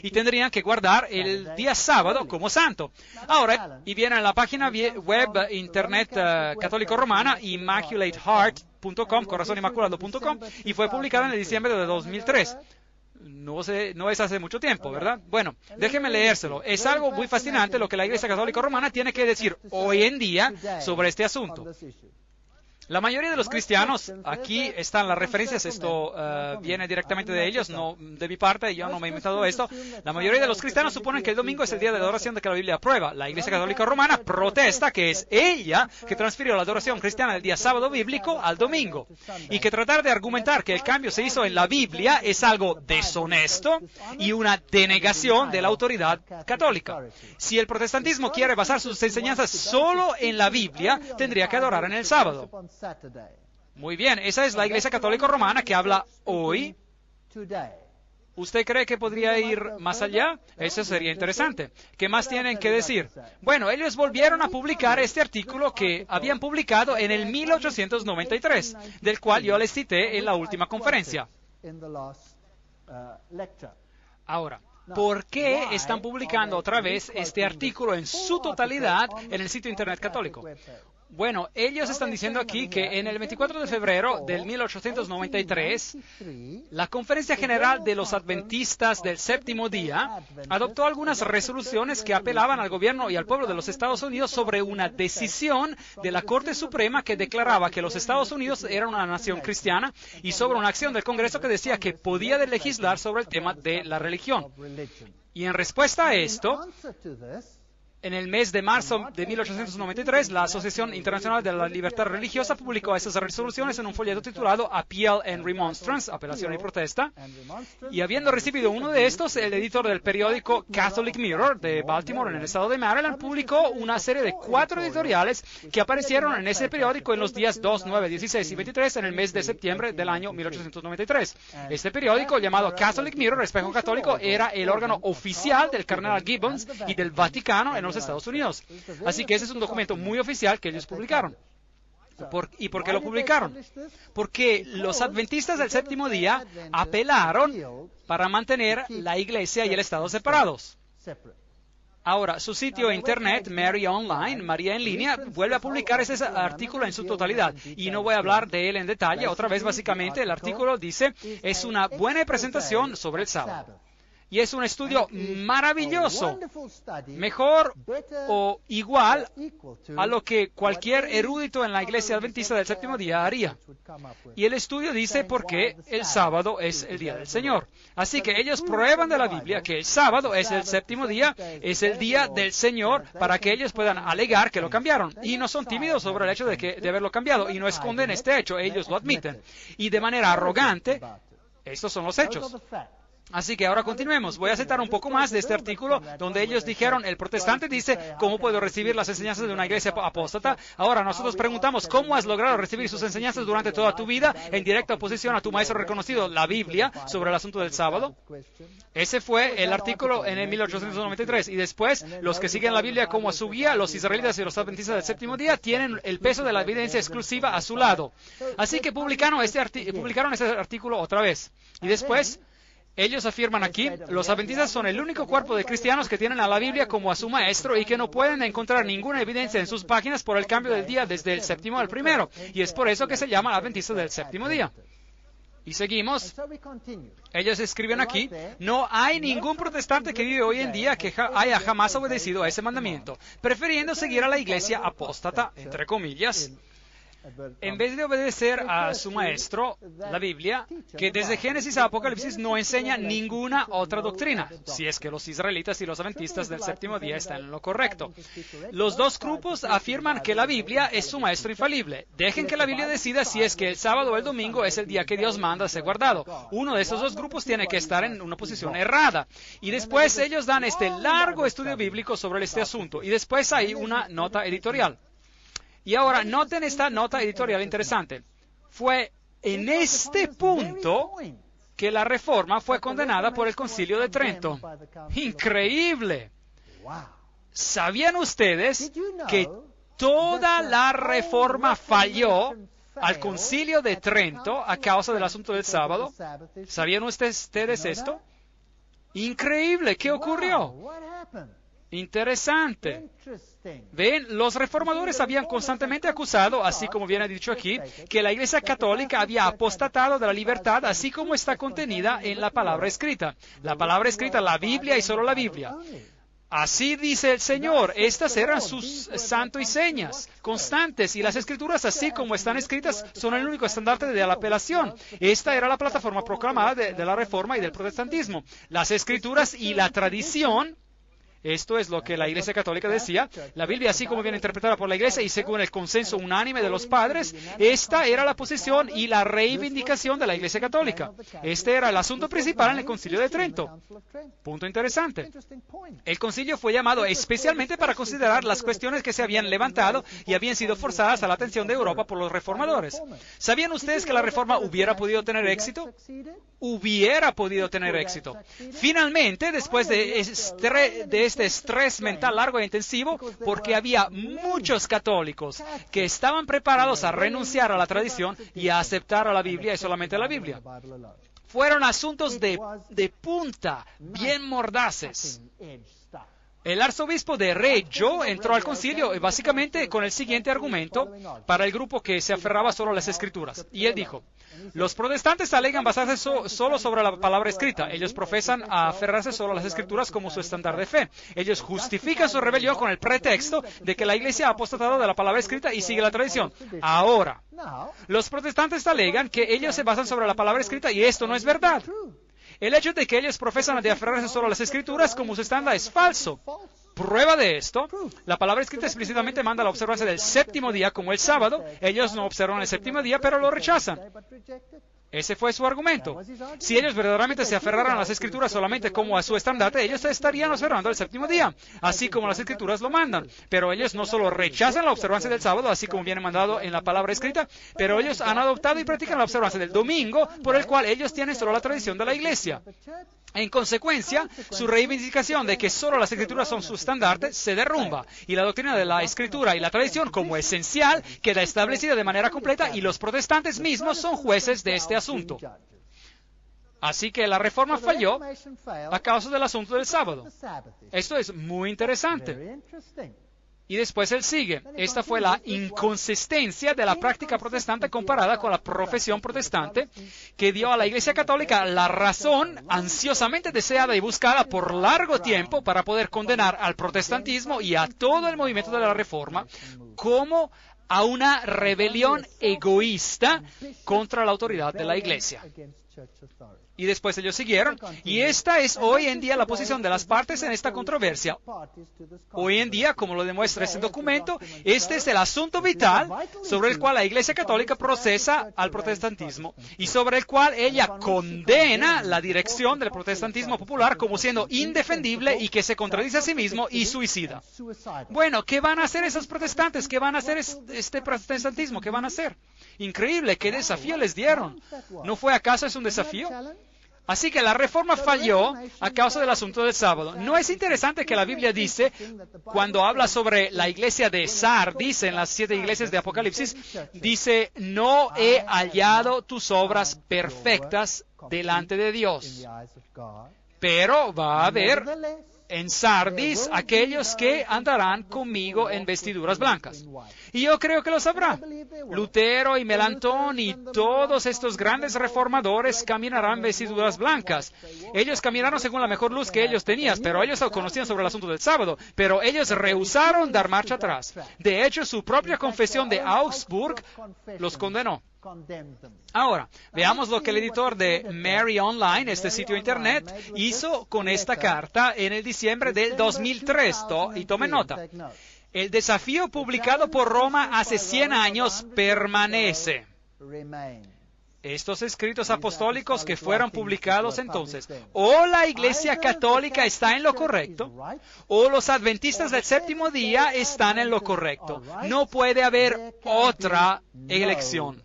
Y tendrían que guardar el día sábado como santo. Ahora, y viene en la página web internet católico romana, immaculateheart.com, corazonimaculado.com, y fue publicada en el diciembre de 2003. No es hace mucho tiempo, ¿verdad? Bueno, déjenme leérselo. Es algo muy fascinante lo que la Iglesia Católica Romana tiene que decir hoy en día sobre este asunto. La mayoría de los cristianos, aquí están las referencias, esto viene directamente de ellos, no de mi parte, yo no me he inventado esto. La mayoría de los cristianos suponen que el domingo es el día de adoración de que la Biblia aprueba. La Iglesia Católica Romana protesta que es ella que transfirió la adoración cristiana del día sábado bíblico al domingo. Y que tratar de argumentar que el cambio se hizo en la Biblia es algo deshonesto y una denegación de la autoridad católica. Si el protestantismo quiere basar sus enseñanzas solo en la Biblia, tendría que adorar en el sábado. Muy bien, esa es la Iglesia Católica Romana que habla hoy. ¿Usted cree que podría ir más allá? Eso sería interesante. ¿Qué más tienen que decir? Bueno, ellos volvieron a publicar este artículo que habían publicado en el 1893, del cual yo les cité en la última conferencia. Ahora, ¿por qué están publicando otra vez este artículo en su totalidad en el sitio internet católico? Bueno, ellos están diciendo aquí que en el 24 de febrero del 1893, la Conferencia General de los Adventistas del Séptimo Día adoptó algunas resoluciones que apelaban al gobierno y al pueblo de los Estados Unidos sobre una decisión de la Corte Suprema que declaraba que los Estados Unidos eran una nación cristiana y sobre una acción del Congreso que decía que podía legislar sobre el tema de la religión. Y en respuesta a esto, en el mes de marzo de 1893, la Asociación Internacional de la Libertad Religiosa publicó esas resoluciones en un folleto titulado Appeal and Remonstrance, apelación y protesta, y habiendo recibido uno de estos, el editor del periódico Catholic Mirror de Baltimore, en el estado de Maryland, publicó una serie de 4 editoriales que aparecieron en ese periódico en los días 2, 9, 16 y 23 en el mes de septiembre del año 1893. Este periódico, llamado Catholic Mirror, Espejo Católico, era el órgano oficial del cardenal Gibbons y del Vaticano en los Estados Unidos. Así que ese es un documento muy oficial que ellos publicaron. ¿Y por qué lo publicaron? Porque los adventistas del séptimo día apelaron para mantener la iglesia y el Estado separados. Ahora, su sitio internet, Mary Online, María en línea, vuelve a publicar ese artículo en su totalidad. Y no voy a hablar de él en detalle. Otra vez, básicamente, el artículo dice, es una buena presentación sobre el sábado. Y es un estudio maravilloso, mejor o igual a lo que cualquier erudito en la Iglesia Adventista del Séptimo Día haría. Y el estudio dice por qué el sábado es el día del Señor. Así que ellos prueban de la Biblia que el sábado es el séptimo día, es el día del Señor, para que ellos puedan alegar que lo cambiaron. Y no son tímidos sobre el hecho de haberlo cambiado, y no esconden este hecho, ellos lo admiten. Y de manera arrogante, estos son los hechos. Así que ahora continuemos. Voy a citar un poco más de este artículo donde ellos dijeron, el protestante dice, ¿cómo puedo recibir las enseñanzas de una iglesia apóstata? Ahora nosotros preguntamos, ¿cómo has logrado recibir sus enseñanzas durante toda tu vida en directa oposición a tu maestro reconocido, la Biblia, sobre el asunto del sábado? Ese fue el artículo en el 1893. Y después, los que siguen la Biblia como a su guía, los israelitas y los adventistas del séptimo día, tienen el peso de la evidencia exclusiva a su lado. Así que publicaron este artículo otra vez. Y después, ellos afirman aquí, los adventistas son el único cuerpo de cristianos que tienen a la Biblia como a su maestro y que no pueden encontrar ninguna evidencia en sus páginas por el cambio del día desde el séptimo al primero. Y es por eso que se llama adventista del séptimo día. Y seguimos. Ellos escriben aquí, no hay ningún protestante que vive hoy en día que haya jamás obedecido a ese mandamiento, prefiriendo seguir a la iglesia apóstata, entre comillas, en vez de obedecer a su maestro, la Biblia, que desde Génesis a Apocalipsis no enseña ninguna otra doctrina, si es que los israelitas y los adventistas del séptimo día están en lo correcto. Los dos grupos afirman que la Biblia es su maestro infalible. Dejen que la Biblia decida si es que el sábado o el domingo es el día que Dios manda ser guardado. Uno de esos dos grupos tiene que estar en una posición errada. Y después ellos dan este largo estudio bíblico sobre este asunto. Y después hay una nota editorial. Y ahora, noten esta nota editorial interesante. Fue en este punto que la Reforma fue condenada por el Concilio de Trento. ¡Increíble! ¿Sabían ustedes que toda la Reforma falló al Concilio de Trento a causa del asunto del sábado? ¿Sabían ustedes esto? ¡Increíble! ¿Qué ocurrió? Interesante. Ven, los reformadores habían constantemente acusado, así como viene dicho aquí, que la Iglesia Católica había apostatado de la libertad, así como está contenida en la palabra escrita. La palabra escrita, la Biblia y solo la Biblia. Así dice el Señor, estas eran sus santo y señas constantes, y las escrituras, así como están escritas, son el único estandarte de la apelación. Esta era la plataforma proclamada de la Reforma y del protestantismo. Las escrituras y la tradición. Esto es lo que la Iglesia Católica decía. La Biblia, así como viene interpretada por la Iglesia y según el consenso unánime de los padres, esta era la posición y la reivindicación de la Iglesia Católica. Este era el asunto principal en el Concilio de Trento. Punto interesante. El concilio fue llamado especialmente para considerar las cuestiones que se habían levantado y habían sido forzadas a la atención de Europa por los reformadores. ¿Sabían ustedes que la Reforma hubiera podido tener éxito? Hubiera podido tener éxito. Finalmente, después de este estrés mental largo e intensivo, porque había muchos católicos que estaban preparados a renunciar a la tradición y a aceptar a la Biblia y solamente a la Biblia. Fueron asuntos de punta, bien mordaces. El arzobispo de Reggio entró al concilio básicamente con el siguiente argumento para el grupo que se aferraba solo a las escrituras. Y él dijo, los protestantes alegan basarse solo sobre la palabra escrita. Ellos profesan a aferrarse solo a las escrituras como su estándar de fe. Ellos justifican su rebelión con el pretexto de que la iglesia ha apostatado de la palabra escrita y sigue la tradición. Ahora, los protestantes alegan que ellos se basan sobre la palabra escrita y esto no es verdad. El hecho de que ellos profesan de aferrarse solo a las escrituras como su estándar es falso. Prueba de esto, la palabra escrita explícitamente manda la observancia del séptimo día como el sábado. Ellos no observan el séptimo día, pero lo rechazan. Ese fue su argumento. Si ellos verdaderamente se aferraran a las escrituras solamente como a su estandarte, ellos estarían observando el séptimo día, así como las escrituras lo mandan. Pero ellos no solo rechazan la observancia del sábado, así como viene mandado en la palabra escrita, pero ellos han adoptado y practican la observancia del domingo, por el cual ellos tienen solo la tradición de la iglesia. En consecuencia, su reivindicación de que solo las escrituras son su estandarte se derrumba, y la doctrina de la escritura y la tradición como esencial queda establecida de manera completa, y los protestantes mismos son jueces de este asunto. Así que la Reforma falló a causa del asunto del sábado. Esto es muy interesante. Y después él sigue. Esta fue la inconsistencia de la práctica protestante comparada con la profesión protestante que dio a la Iglesia Católica la razón ansiosamente deseada y buscada por largo tiempo para poder condenar al protestantismo y a todo el movimiento de la Reforma como a una rebelión egoísta contra la autoridad de la Iglesia. Y después ellos siguieron, y esta es hoy en día la posición de las partes en esta controversia. Hoy en día, como lo demuestra este documento, este es el asunto vital sobre el cual la Iglesia Católica procesa al protestantismo y sobre el cual ella condena la dirección del protestantismo popular como siendo indefendible y que se contradice a sí mismo y suicida. Bueno, ¿qué van a hacer esos protestantes? ¿Qué van a hacer este protestantismo? ¿Qué van a hacer? Increíble, ¿qué desafío les dieron? ¿No fue acaso es un desafío? Así que la reforma falló a causa del asunto del sábado. ¿No es interesante que la Biblia dice, cuando habla sobre la iglesia de Sardis, en las 7 iglesias de Apocalipsis, dice, no he hallado tus obras perfectas delante de Dios, pero va a haber en Sardis aquellos que andarán conmigo en vestiduras blancas. Y yo creo que lo sabrá. Lutero y Melantón y todos estos grandes reformadores caminarán en vestiduras blancas. Ellos caminaron según la mejor luz que ellos tenían, pero ellos conocían sobre el asunto del sábado, pero ellos rehusaron dar marcha atrás. De hecho, su propia confesión de Augsburg los condenó. Ahora, veamos lo que el editor de Mary Online, este sitio internet, hizo con esta carta en el diciembre del 2003. Y tomen nota. El desafío publicado por Roma hace 100 años permanece. Estos escritos apostólicos que fueron publicados entonces, o la Iglesia Católica está en lo correcto, o los adventistas del séptimo día están en lo correcto. No puede haber otra elección.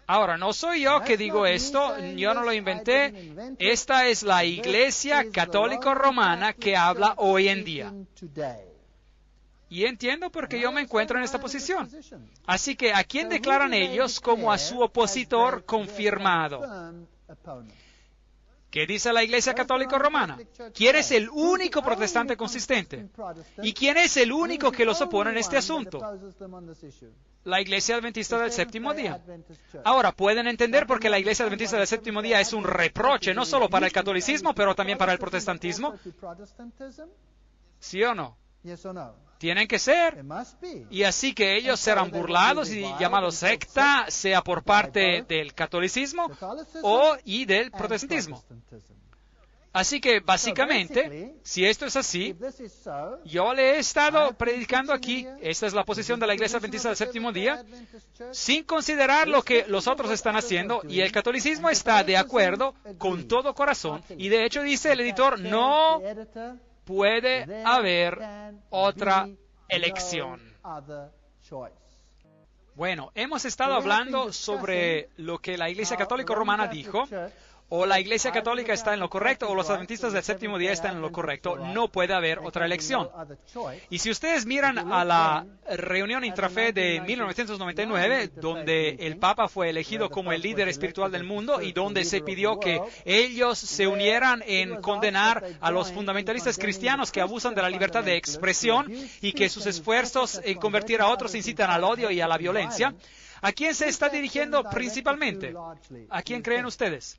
Ahora, no soy yo que digo esto, yo no lo inventé. Esta es la Iglesia Católica Romana que habla hoy en día. Y entiendo por qué yo me encuentro en esta posición. Así que, ¿a quién declaran ellos como a su opositor confirmado? ¿Qué dice la Iglesia Católica Romana? ¿Quién es el único protestante consistente? ¿Y quién es el único que los opone en este asunto? La Iglesia Adventista del Séptimo Día. Ahora, ¿pueden entender por qué la Iglesia Adventista del Séptimo Día es un reproche, no solo para el catolicismo, pero también para el protestantismo? ¿Sí o no? Tienen que ser. Y así que ellos serán burlados y llamados secta, sea por parte del catolicismo y del protestantismo. Así que, básicamente, si esto es así, yo le he estado predicando aquí, esta es la posición de la Iglesia Adventista del Séptimo Día, sin considerar lo que los otros están haciendo, y el catolicismo está de acuerdo con todo corazón, y de hecho dice el editor, no puede haber otra elección. Bueno, hemos estado hablando sobre lo que la Iglesia Católica Romana dijo. O la Iglesia Católica está en lo correcto, o los adventistas del séptimo día están en lo correcto. No puede haber otra elección. Y si ustedes miran a la reunión intrafe de 1999, donde el Papa fue elegido como el líder espiritual del mundo y donde se pidió que ellos se unieran en condenar a los fundamentalistas cristianos que abusan de la libertad de expresión y que sus esfuerzos en convertir a otros incitan al odio y a la violencia, ¿a quién se está dirigiendo principalmente? ¿A quién creen ustedes?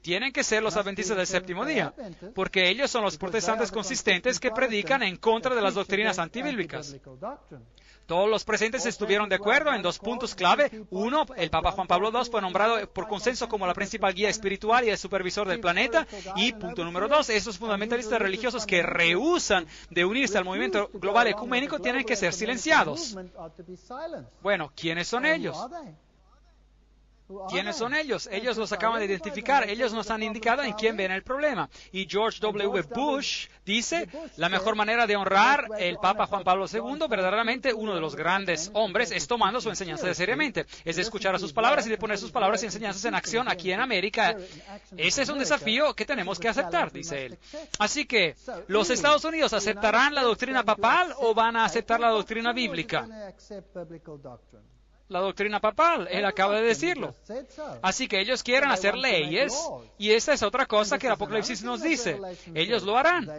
Tienen que ser los adventistas del séptimo día, porque ellos son los protestantes consistentes que predican en contra de las doctrinas antibíblicas. Todos los presentes estuvieron de acuerdo en 2 puntos clave. Uno, el Papa Juan Pablo II fue nombrado por consenso como la principal guía espiritual y el supervisor del planeta. Y punto número 2, esos fundamentalistas religiosos que rehúsan de unirse al movimiento global ecuménico tienen que ser silenciados. Bueno, ¿quiénes son ellos? ¿Quiénes son ellos? Ellos los acaban de identificar. Ellos nos han indicado en quién ven el problema. Y George W. Bush dice, la mejor manera de honrar el Papa Juan Pablo II, verdaderamente uno de los grandes hombres, es tomando su enseñanza de seriamente. Es de escuchar a sus palabras y de poner sus palabras y enseñanzas en acción aquí en América. Ese es un desafío que tenemos que aceptar, dice él. Así que, ¿los Estados Unidos aceptarán la doctrina papal o van a aceptar la doctrina bíblica? La doctrina papal, él acaba de decirlo. Así que ellos quieren hacer leyes, y esta es otra cosa que el Apocalipsis nos dice. Ellos lo harán.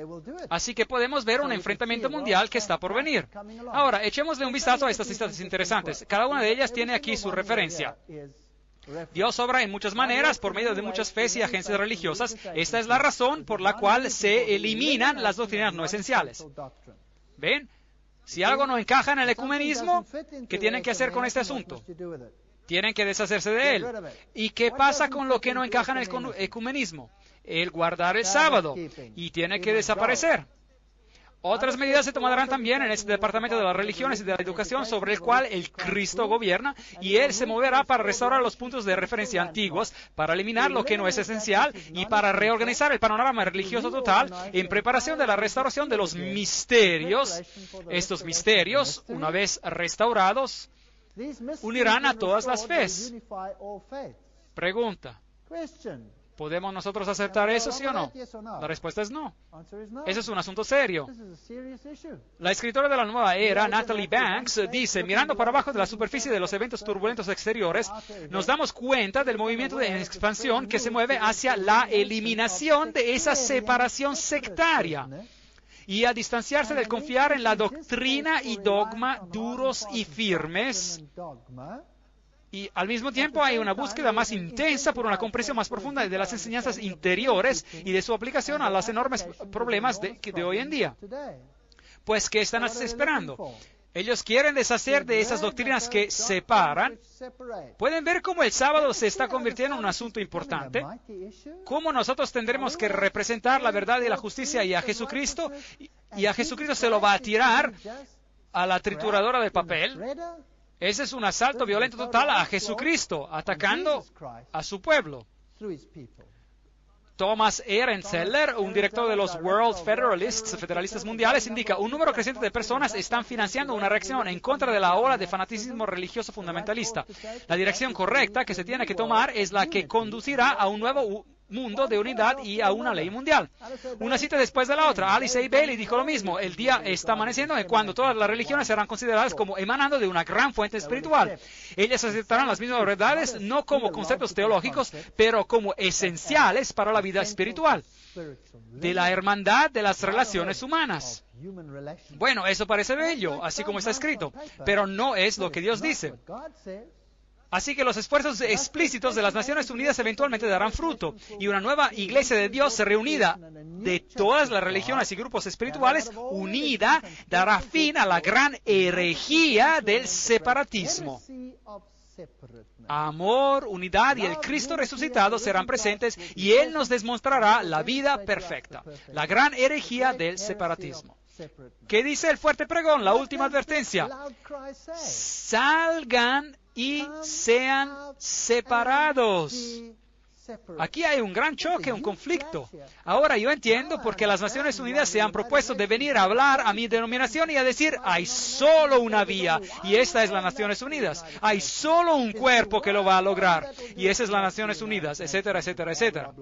Así que podemos ver un enfrentamiento mundial que está por venir. Ahora, echémosle un vistazo a estas citas interesantes. Cada una de ellas tiene aquí su referencia. Dios obra en muchas maneras, por medio de muchas fes y agencias religiosas. Esta es la razón por la cual se eliminan las doctrinas no esenciales. ¿Ven? Si algo no encaja en el ecumenismo, ¿qué tienen que hacer con este asunto? Tienen que deshacerse de él. ¿Y qué pasa con lo que no encaja en el ecumenismo? El guardar el sábado, y tiene que desaparecer. Otras medidas se tomarán también en este departamento de las religiones y de la educación sobre el cual el Cristo gobierna, y Él se moverá para restaurar los puntos de referencia antiguos, para eliminar lo que no es esencial y para reorganizar el panorama religioso total en preparación de la restauración de los misterios. Estos misterios, una vez restaurados, unirán a todas las fes. Pregunta. ¿Podemos nosotros aceptar eso, sí o no? La respuesta es no. Eso es un asunto serio. La escritora de la nueva era, Natalie Banks, dice, mirando para abajo de la superficie de los eventos turbulentos exteriores, nos damos cuenta del movimiento de expansión que se mueve hacia la eliminación de esa separación sectaria y a distanciarse del confiar en la doctrina y dogma duros y firmes. Y al mismo tiempo hay una búsqueda más intensa por una comprensión más profunda de las enseñanzas interiores y de su aplicación a los enormes problemas de hoy en día. Pues, ¿qué están esperando? Ellos quieren deshacer de esas doctrinas que separan. ¿Pueden ver cómo el sábado se está convirtiendo en un asunto importante? ¿Cómo nosotros tendremos que representar la verdad y la justicia y a Jesucristo? Y a Jesucristo se lo va a tirar a la trituradora de papel. Ese es un asalto violento total a Jesucristo, atacando a su pueblo. Thomas Ehrenzeller, un director de los World Federalists, federalistas mundiales, indica, un número creciente de personas están financiando una reacción en contra de la ola de fanatismo religioso fundamentalista. La dirección correcta que se tiene que tomar es la que conducirá a un nuevo mundo de unidad y a una ley mundial. Una cita después de la otra. Alice A. Bailey dijo lo mismo. El día está amaneciendo en cuando todas las religiones serán consideradas como emanando de una gran fuente espiritual. Ellas aceptarán las mismas verdades, no como conceptos teológicos, pero como esenciales para la vida espiritual, de la hermandad de las relaciones humanas. Bueno, eso parece bello, así como está escrito, pero no es lo que Dios dice. Así que los esfuerzos explícitos de las Naciones Unidas eventualmente darán fruto, y una nueva iglesia de Dios reunida de todas las religiones y grupos espirituales, unida, dará fin a la gran herejía del separatismo. Amor, unidad y el Cristo resucitado serán presentes, y Él nos demostrará la vida perfecta, la gran herejía del separatismo. ¿Qué dice el fuerte pregón? La última advertencia. Salgan y sean separados. Aquí hay un gran choque, un conflicto. Ahora yo entiendo por qué las Naciones Unidas se han propuesto de venir a hablar a mi denominación y a decir, hay solo una vía, y esta es las Naciones Unidas. Hay solo un cuerpo que lo va a lograr, y esa es las Naciones Unidas, etcétera, etcétera, etcétera.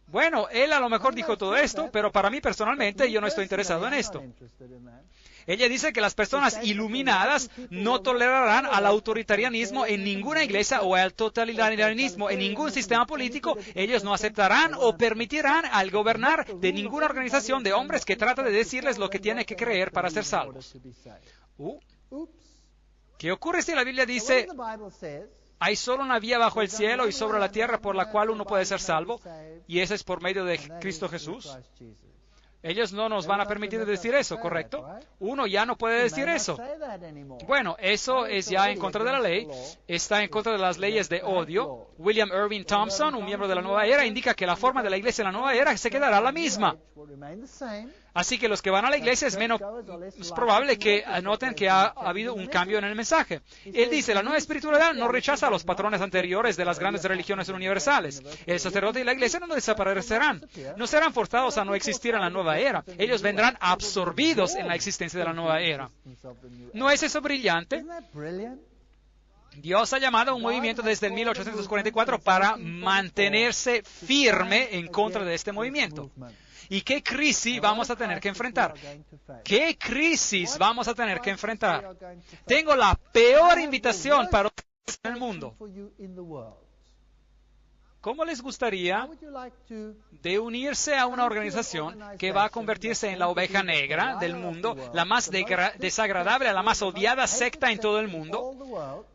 Bueno, él a lo mejor dijo todo esto, pero para mí personalmente yo no estoy interesado en esto. Ella dice que las personas iluminadas no tolerarán al autoritarianismo en ninguna iglesia o al totalitarismo en ningún sistema político. Ellos no aceptarán o permitirán al gobernar de ninguna organización de hombres que trata de decirles lo que tienen que creer para ser salvos. ¿Qué ocurre si la Biblia dice, hay solo una vía bajo el cielo y sobre la tierra por la cual uno puede ser salvo, y esa es por medio de Cristo Jesús? Ellos no nos van a permitir decir eso, ¿correcto? Uno ya no puede decir eso. Bueno, eso es ya en contra de la ley, está en contra de las leyes de odio. William Irving Thompson, un miembro de la nueva era, indica que la forma de la iglesia en la nueva era se quedará la misma. Así que los que van a la iglesia es menos probable que noten que ha habido un cambio en el mensaje. Él dice, la nueva espiritualidad no rechaza los patrones anteriores de las grandes religiones universales. El sacerdote y la iglesia no desaparecerán. No serán forzados a no existir en la nueva era. Ellos vendrán absorbidos en la existencia de la nueva era. ¿No es eso brillante? Dios ha llamado a un movimiento desde el 1844 para mantenerse firme en contra de este movimiento. ¿Y qué crisis vamos a tener que enfrentar? ¿Qué crisis vamos a tener que enfrentar? Tengo la peor invitación para ustedes en el mundo. ¿Cómo les gustaría de unirse a una organización que va a convertirse en la oveja negra del mundo, la más desagradable, la más odiada secta en todo el mundo?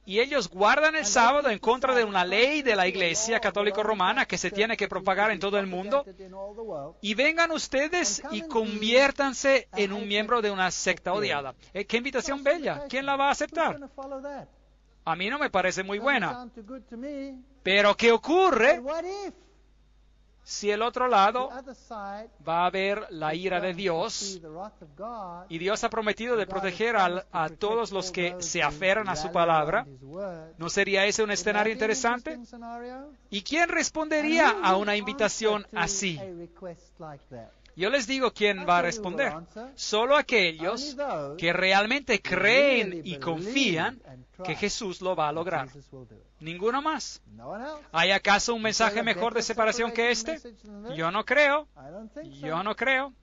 Y ellos guardan el sábado en contra de una ley de la Iglesia Católica Romana que se tiene que propagar en todo el mundo. Y vengan ustedes y conviértanse en un miembro de una secta odiada. ¡Qué invitación bella! ¿Quién la va a aceptar? A mí no me parece muy buena. Pero ¿qué ocurre si el otro lado va a ver la ira de Dios y Dios ha prometido de proteger a todos los que se aferran a su palabra? ¿No sería ese un escenario interesante? ¿Y quién respondería a una invitación así? Yo les digo quién va a responder. Solo aquellos que realmente creen y confían que Jesús lo va a lograr. Ninguno más. ¿Hay acaso un mensaje mejor de separación que este? Yo no creo. Yo no creo.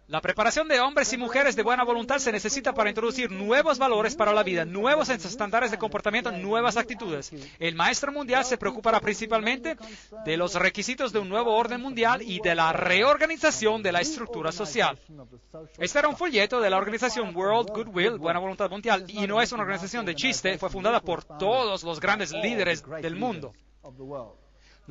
La preparación de hombres y mujeres de buena voluntad se necesita para introducir nuevos valores para la vida, nuevos estándares de comportamiento, nuevas actitudes. El maestro mundial se preocupará principalmente de los requisitos de un nuevo orden mundial y de la reorganización de la estructura social. Este era un folleto de la organización World Goodwill, Buena Voluntad Mundial, y no es una organización de chiste, fue fundada por todos los grandes líderes del mundo.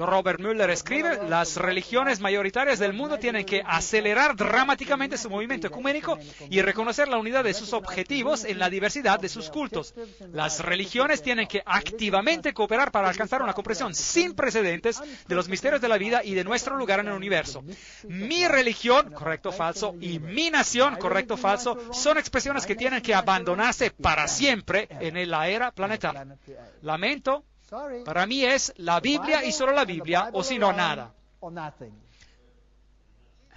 Robert Mueller escribe, las religiones mayoritarias del mundo tienen que acelerar dramáticamente su movimiento ecuménico y reconocer la unidad de sus objetivos en la diversidad de sus cultos. Las religiones tienen que activamente cooperar para alcanzar una comprensión sin precedentes de los misterios de la vida y de nuestro lugar en el universo. Mi religión, correcto o falso, y mi nación, correcto o falso, son expresiones que tienen que abandonarse para siempre en la era planetaria. Lamento. Para mí es la Biblia y solo la Biblia, o si no, nada.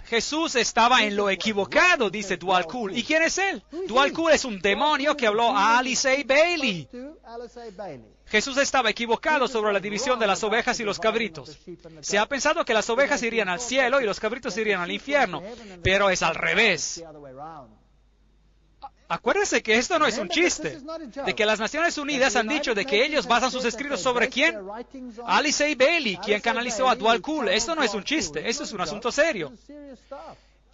Jesús estaba en lo equivocado, dice Dwal Cool. ¿Y quién es él? Dwal Cool es un demonio que habló a Alice A. Bailey. Jesús estaba equivocado sobre la división de las ovejas y los cabritos. Se ha pensado que las ovejas irían al cielo y los cabritos irían al infierno, pero es al revés. Acuérdense que esto no es un chiste, de que las Naciones Unidas han dicho de que ellos basan sus escritos sobre ¿quién? Alice A. Bailey, quien canalizó a Dwal Cool. Esto no es un chiste, esto es un asunto serio.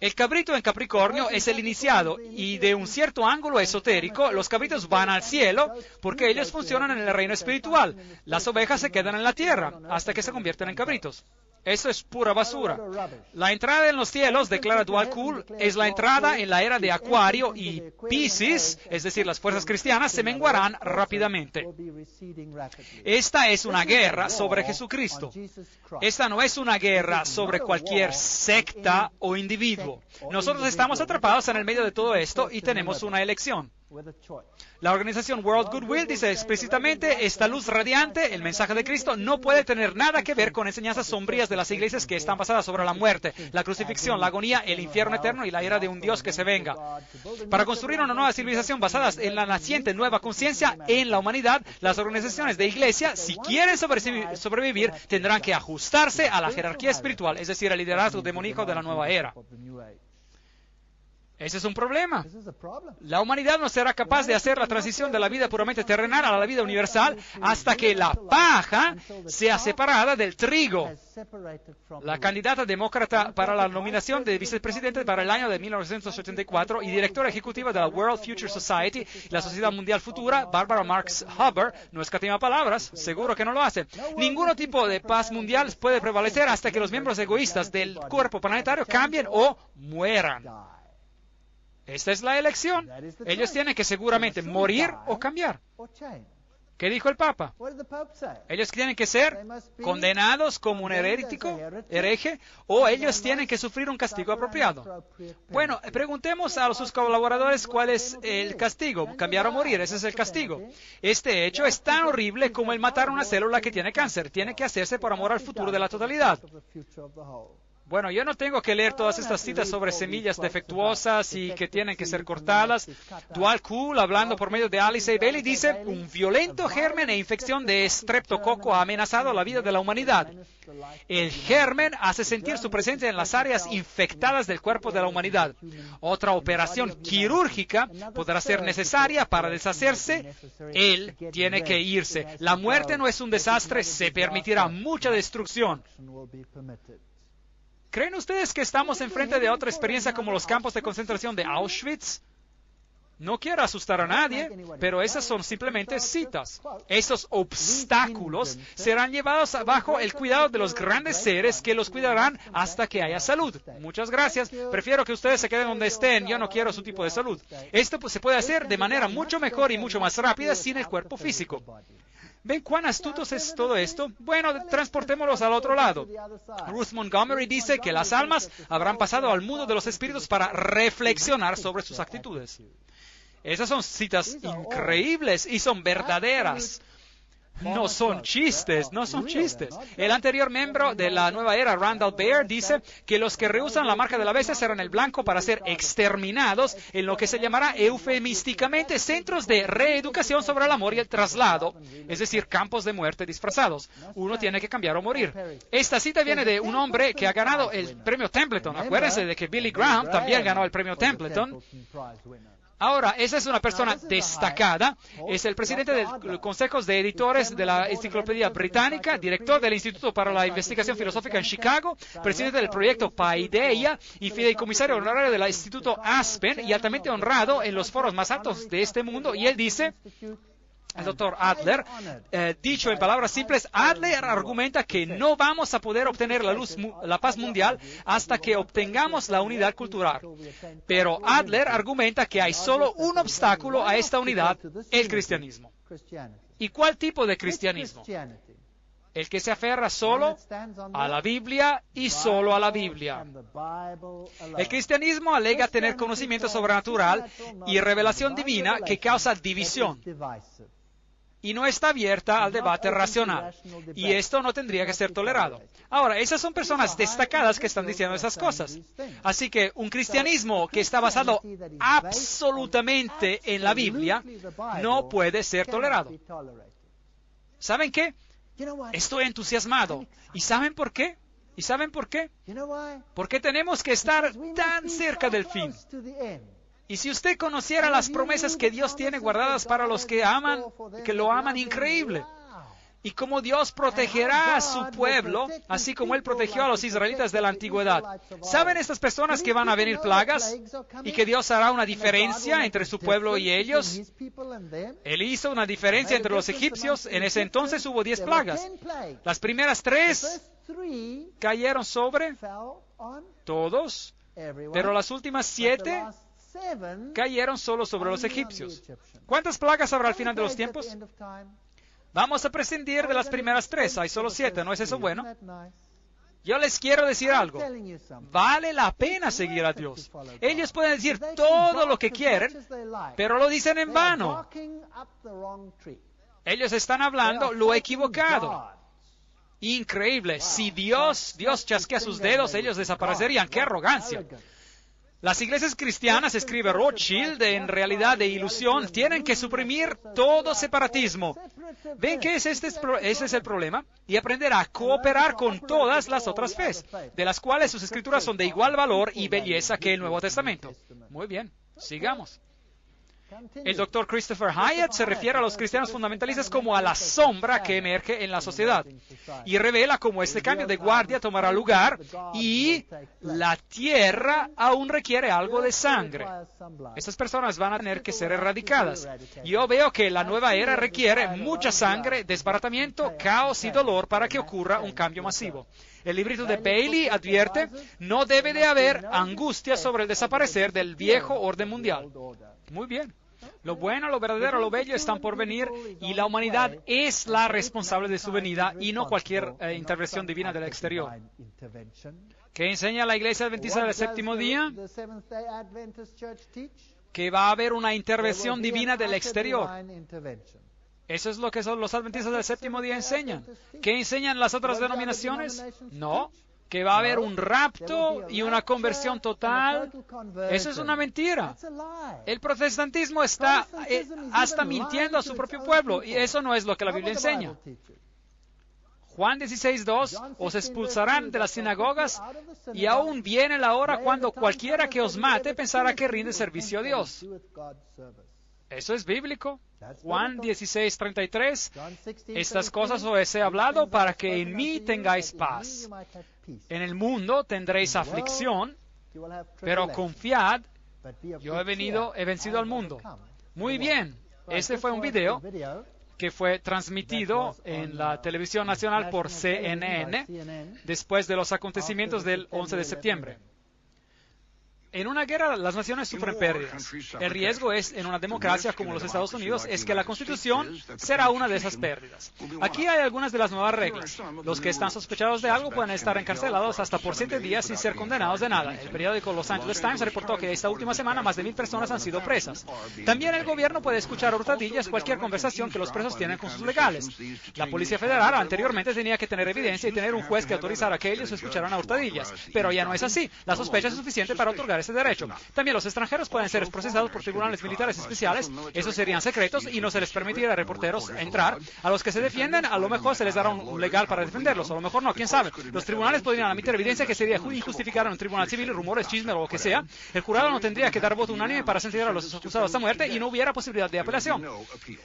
El cabrito en Capricornio es el iniciado y de un cierto ángulo esotérico, los cabritos van al cielo porque ellos funcionan en el reino espiritual. Las ovejas se quedan en la tierra hasta que se convierten en cabritos. Eso es pura basura. La entrada en los cielos, declara Dwal Cool, es la entrada en la era de Acuario y Piscis, es decir, las fuerzas cristianas, se menguarán rápidamente. Esta es una guerra sobre Jesucristo. Esta no es una guerra sobre cualquier secta o individuo. Nosotros estamos atrapados en el medio de todo esto y tenemos una elección. La organización World Goodwill dice explícitamente, esta luz radiante, el mensaje de Cristo, no puede tener nada que ver con enseñanzas sombrías de las iglesias que están basadas sobre la muerte, la crucifixión, la agonía, el infierno eterno y la ira de un Dios que se venga. Para construir una nueva civilización basada en la naciente nueva conciencia en la humanidad, las organizaciones de iglesia, si quieren sobrevivir, tendrán que ajustarse a la jerarquía espiritual, es decir, al liderazgo demoníaco de la nueva era. Ese es un problema. La humanidad no será capaz de hacer la transición de la vida puramente terrenal a la vida universal hasta que la paja sea separada del trigo. La candidata demócrata para la nominación de vicepresidente para el año de 1984 y directora ejecutiva de la World Future Society, la Sociedad Mundial Futura, Barbara Marx Hubbard, no escatima palabras, seguro que no lo hace. Ningún tipo de paz mundial puede prevalecer hasta que los miembros egoístas del cuerpo planetario cambien o mueran. Esta es la elección. Ellos tienen que seguramente morir o cambiar. ¿Qué dijo el Papa? Ellos tienen que ser condenados como un hereje, o ellos tienen que sufrir un castigo apropiado. Bueno, preguntemos a sus colaboradores cuál es el castigo. Cambiar o morir, ese es el castigo. Este hecho es tan horrible como el matar una célula que tiene cáncer. Tiene que hacerse por amor al futuro de la totalidad. Bueno, yo no tengo que leer todas estas citas sobre semillas defectuosas y que tienen que ser cortadas. Dwal Cool, hablando por medio de Alice A. Bailey, dice, un violento germen e infección de estreptococo ha amenazado la vida de la humanidad. El germen hace sentir su presencia en las áreas infectadas del cuerpo de la humanidad. Otra operación quirúrgica podrá ser necesaria para deshacerse. Él tiene que irse. La muerte no es un desastre, se permitirá mucha destrucción. ¿Creen ustedes que estamos enfrente de otra experiencia como los campos de concentración de Auschwitz? No quiero asustar a nadie, pero esas son simplemente citas. Esos obstáculos serán llevados bajo el cuidado de los grandes seres que los cuidarán hasta que haya salud. Muchas gracias. Prefiero que ustedes se queden donde estén. Yo no quiero su tipo de salud. Esto pues, se puede hacer de manera mucho mejor y mucho más rápida sin el cuerpo físico. ¿Ven cuán astutos es todo esto? Bueno, transportémoslos al otro lado. Ruth Montgomery dice que las almas habrán pasado al mundo de los espíritus para reflexionar sobre sus actitudes. Esas son citas increíbles y son verdaderas. No son chistes, no son chistes. El anterior miembro de la nueva era, Randall Baer, dice que los que rehusan la marca de la bestia serán el blanco para ser exterminados en lo que se llamará eufemísticamente centros de reeducación sobre el amor y el traslado, es decir, campos de muerte disfrazados. Uno tiene que cambiar o morir. Esta cita viene de un hombre que ha ganado el premio Templeton. Acuérdense de que Billy Graham también ganó el premio Templeton. Ahora, esa es una persona destacada, es el presidente del Consejo de Editores de la Enciclopedia Británica, director del Instituto para la Investigación Filosófica en Chicago, presidente del proyecto Paideia y fideicomisario honorario del Instituto Aspen y altamente honrado en los foros más altos de este mundo. Y él dice, el doctor Adler, dicho en palabras simples, Adler argumenta que no vamos a poder obtener la paz mundial hasta que obtengamos la unidad cultural. Pero Adler argumenta que hay solo un obstáculo a esta unidad, el cristianismo. ¿Y cuál tipo de cristianismo? El que se aferra solo a la Biblia y solo a la Biblia. El cristianismo alega tener conocimiento sobrenatural y revelación divina que causa división. Y no está abierta al debate racional. Y esto no tendría que ser tolerado. Ahora, esas son personas destacadas que están diciendo esas cosas. Así que un cristianismo que está basado absolutamente en la Biblia no puede ser tolerado. ¿Saben qué? Estoy entusiasmado. ¿Y saben por qué? ¿Y saben por qué? Porque tenemos que estar tan cerca del fin. Y si usted conociera las promesas que Dios tiene guardadas para los que aman, que lo aman, increíble. Y cómo Dios protegerá a su pueblo, así como Él protegió a los israelitas de la antigüedad. ¿Saben estas personas que van a venir plagas? Y que Dios hará una diferencia entre su pueblo y ellos. Él hizo una diferencia entre los egipcios. En ese entonces hubo 10 plagas. Las primeras 3 cayeron sobre todos, pero las últimas 7 cayeron solo sobre los egipcios. ¿Cuántas plagas habrá al final de los tiempos? Vamos a prescindir de las primeras 3. Hay solo 7. ¿No es eso bueno? Yo les quiero decir algo. Vale la pena seguir a Dios. Ellos pueden decir todo lo que quieren, pero lo dicen en vano. Ellos están hablando lo equivocado. Increíble. Si Dios chasquea sus dedos, ellos desaparecerían. ¡Qué arrogancia! Las iglesias cristianas, escribe Rothschild, en realidad de ilusión, tienen que suprimir todo separatismo. ¿Ven que ese es el problema? Y aprender a cooperar con todas las otras fes, de las cuales sus escrituras son de igual valor y belleza que el Nuevo Testamento. Muy bien, sigamos. El doctor Christopher Hyatt se refiere a los cristianos fundamentalistas como a la sombra que emerge en la sociedad y revela cómo este cambio de guardia tomará lugar y la tierra aún requiere algo de sangre. Estas personas van a tener que ser erradicadas. Yo veo que la nueva era requiere mucha sangre, desbaratamiento, caos y dolor para que ocurra un cambio masivo. El librito de Bailey advierte, no debe de haber angustia sobre el desaparecer del viejo orden mundial. Muy bien. Lo bueno, lo verdadero, lo bello están por venir y la humanidad es la responsable de su venida y no cualquier intervención divina del exterior. ¿Qué enseña la Iglesia Adventista del Séptimo Día? Que va a haber una intervención divina del exterior. Eso es lo que los Adventistas del Séptimo Día enseñan. ¿Qué enseñan las otras denominaciones? No. Que va a haber un rapto y una conversión total. Eso es una mentira. El protestantismo está hasta mintiendo a su propio pueblo y eso no es lo que la Biblia enseña. Juan 16:2, os expulsarán de las sinagogas y aún viene la hora cuando cualquiera que os mate pensará que rinde servicio a Dios. Eso es bíblico. Juan 16:33, estas cosas os he hablado para que en mí tengáis paz. En el mundo tendréis aflicción, pero confiad, Yo he vencido al mundo. Muy bien. Este fue un video que fue transmitido en la televisión nacional por CNN después de los acontecimientos del 11 de septiembre. En una guerra, las naciones sufren pérdidas. El riesgo en una democracia como los Estados Unidos es que la Constitución será una de esas pérdidas. Aquí hay algunas de las nuevas reglas. Los que están sospechados de algo pueden estar encarcelados hasta por 7 días sin ser condenados de nada. El periódico Los Angeles Times reportó que esta última semana más de 1,000 personas han sido presas. También el gobierno puede escuchar a hurtadillas cualquier conversación que los presos tienen con sus legales. La Policía Federal anteriormente tenía que tener evidencia y tener un juez que autorizara que ellos escucharan a hurtadillas. Pero ya no es así. La sospecha es suficiente para otorgar ese derecho. También los extranjeros pueden ser procesados por tribunales militares especiales. Esos serían secretos y no se les permitirá a reporteros entrar. A los que se defienden, a lo mejor se les dará un legal para defenderlos, a lo mejor no, quién sabe. Los tribunales podrían emitir evidencia que sería injustificada en un tribunal civil, rumores, chismes o lo que sea. El jurado no tendría que dar voto unánime para sentenciar a los acusados a muerte y no hubiera posibilidad de apelación.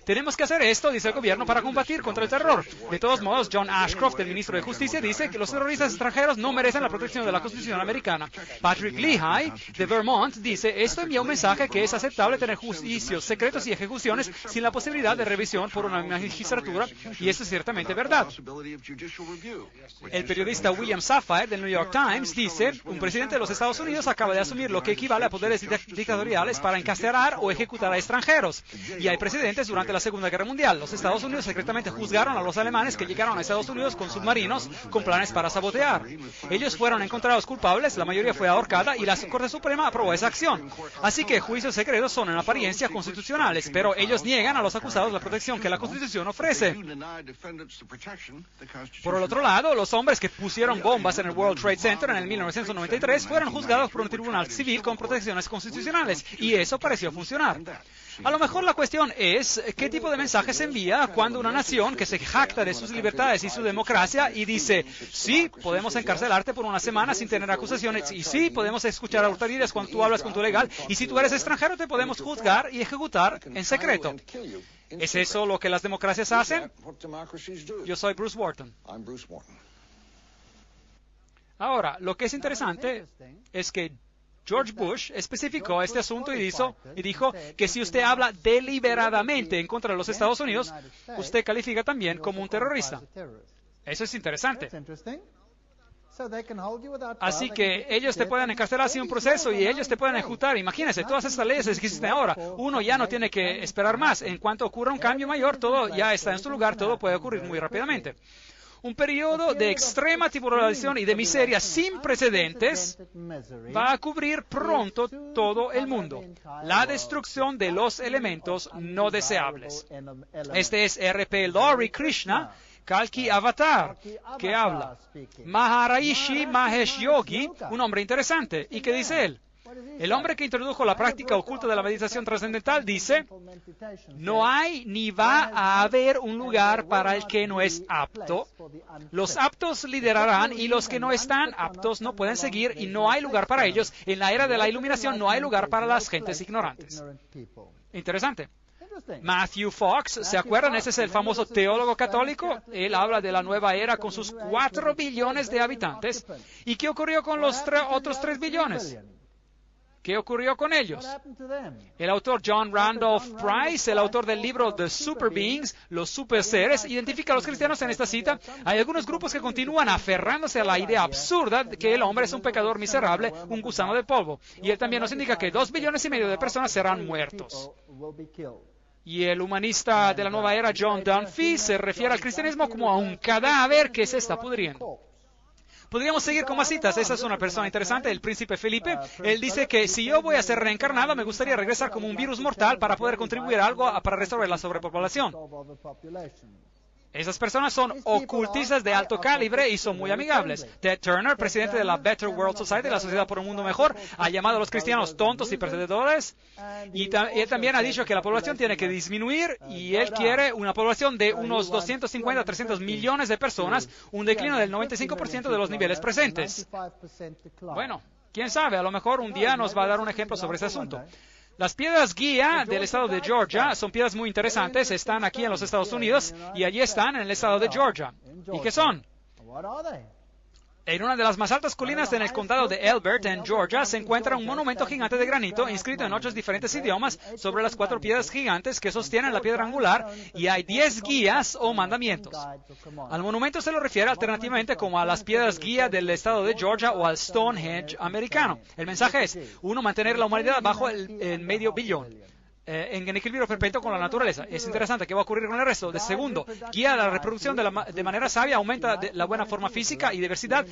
Tenemos que hacer esto, dice el gobierno, para combatir contra el terror. De todos modos, John Ashcroft, el ministro de Justicia, dice que los terroristas extranjeros no merecen la protección de la Constitución americana. Patrick Leahy, de Vermont, dice, esto envía un mensaje que es aceptable tener juicios secretos y ejecuciones sin la posibilidad de revisión por una magistratura, y esto es ciertamente verdad. El periodista William Safire del New York Times dice, un presidente de los Estados Unidos acaba de asumir lo que equivale a poderes dictatoriales para encarcelar o ejecutar a extranjeros. Y hay precedentes durante la Segunda Guerra Mundial. Los Estados Unidos secretamente juzgaron a los alemanes que llegaron a Estados Unidos con submarinos con planes para sabotear. Ellos fueron encontrados culpables, la mayoría fue ahorcada y la Corte Suprema aprobó esa acción. Así que juicios secretos son en apariencia constitucionales, pero ellos niegan a los acusados la protección que la Constitución ofrece. Por el otro lado, los hombres que pusieron bombas en el World Trade Center en el 1993 fueron juzgados por un tribunal civil con protecciones constitucionales, y eso pareció funcionar. A lo mejor la cuestión es qué tipo de mensaje se envía cuando una nación que se jacta de sus libertades y su democracia y dice, sí, podemos encarcelarte por una semana sin tener acusaciones, y sí, podemos escuchar a hurtadillas cuando tú hablas con tu legal, y si tú eres extranjero te podemos juzgar y ejecutar en secreto. ¿Es eso lo que las democracias hacen? Yo soy Bruce Wharton. Ahora, lo que es interesante es que George Bush especificó este asunto y dijo que si usted habla deliberadamente en contra de los Estados Unidos, usted califica también como un terrorista. Eso es interesante. Así que ellos te pueden encarcelar sin un proceso y ellos te pueden ejecutar. Imagínense, todas estas leyes que existen ahora. Uno ya no tiene que esperar más. En cuanto ocurra un cambio mayor, todo ya está en su lugar, todo puede ocurrir muy rápidamente. Un periodo de extrema tribulación y de miseria sin precedentes va a cubrir pronto todo el mundo. La destrucción de los elementos no deseables. Este es R.P. Laurie Krishna, Kalki Avatar, que habla. Maharishi Mahesh Yogi, un hombre interesante. ¿Y qué dice él? El hombre que introdujo la práctica oculta de la meditación trascendental dice, no hay ni va a haber un lugar para el que no es apto. Los aptos liderarán y los que no están aptos no pueden seguir y no hay lugar para ellos. En la era de la iluminación no hay lugar para las gentes ignorantes. Interesante. Matthew Fox, ¿se acuerdan? Ese es el famoso teólogo católico. Él habla de la nueva era con sus 4 billones de habitantes. ¿Y qué ocurrió con los otros 3 billones? ¿Qué ocurrió con ellos? El autor John Randolph Price, el autor del libro The Super Beings, los super seres, identifica a los cristianos en esta cita. Hay algunos grupos que continúan aferrándose a la idea absurda de que el hombre es un pecador miserable, un gusano de polvo. Y él también nos indica que 2,5 billones de personas serán muertos. Y el humanista de la nueva era, John Dunphy, se refiere al cristianismo como a un cadáver que se está pudriendo. Podríamos seguir con más citas. Esa es una persona interesante, el príncipe Felipe. Él dice que si yo voy a ser reencarnado, me gustaría regresar como un virus mortal para poder contribuir a algo para resolver la sobrepoblación. Esas personas son ocultistas de alto calibre y son muy amigables. Ted Turner, presidente de la Better World Society, la Sociedad por un Mundo Mejor, ha llamado a los cristianos tontos y perdedores. Y él también ha dicho que la población tiene que disminuir y él quiere una población de unos 250 a 300 millones de personas, un declino del 95% de los niveles presentes. Bueno, quién sabe, a lo mejor un día nos va a dar un ejemplo sobre ese asunto. Las piedras guía del estado de Georgia son piedras muy interesantes, están aquí en los Estados Unidos y allí están en el estado de Georgia. ¿Y qué son? En una de las más altas colinas en el condado de Elbert, en Georgia, se encuentra un monumento gigante de granito inscrito en 8 diferentes idiomas sobre las 4 piedras gigantes que sostienen la piedra angular, y hay 10 guías o mandamientos. Al monumento se lo refiere alternativamente como a las piedras guía del estado de Georgia o al Stonehenge americano. El mensaje es: 1. Mantener la humanidad bajo el medio billón. En equilibrio perpetuo con la naturaleza. Es interesante qué va a ocurrir con el resto. De segundo, guía la reproducción de manera sabia, aumenta la buena forma física y diversidad,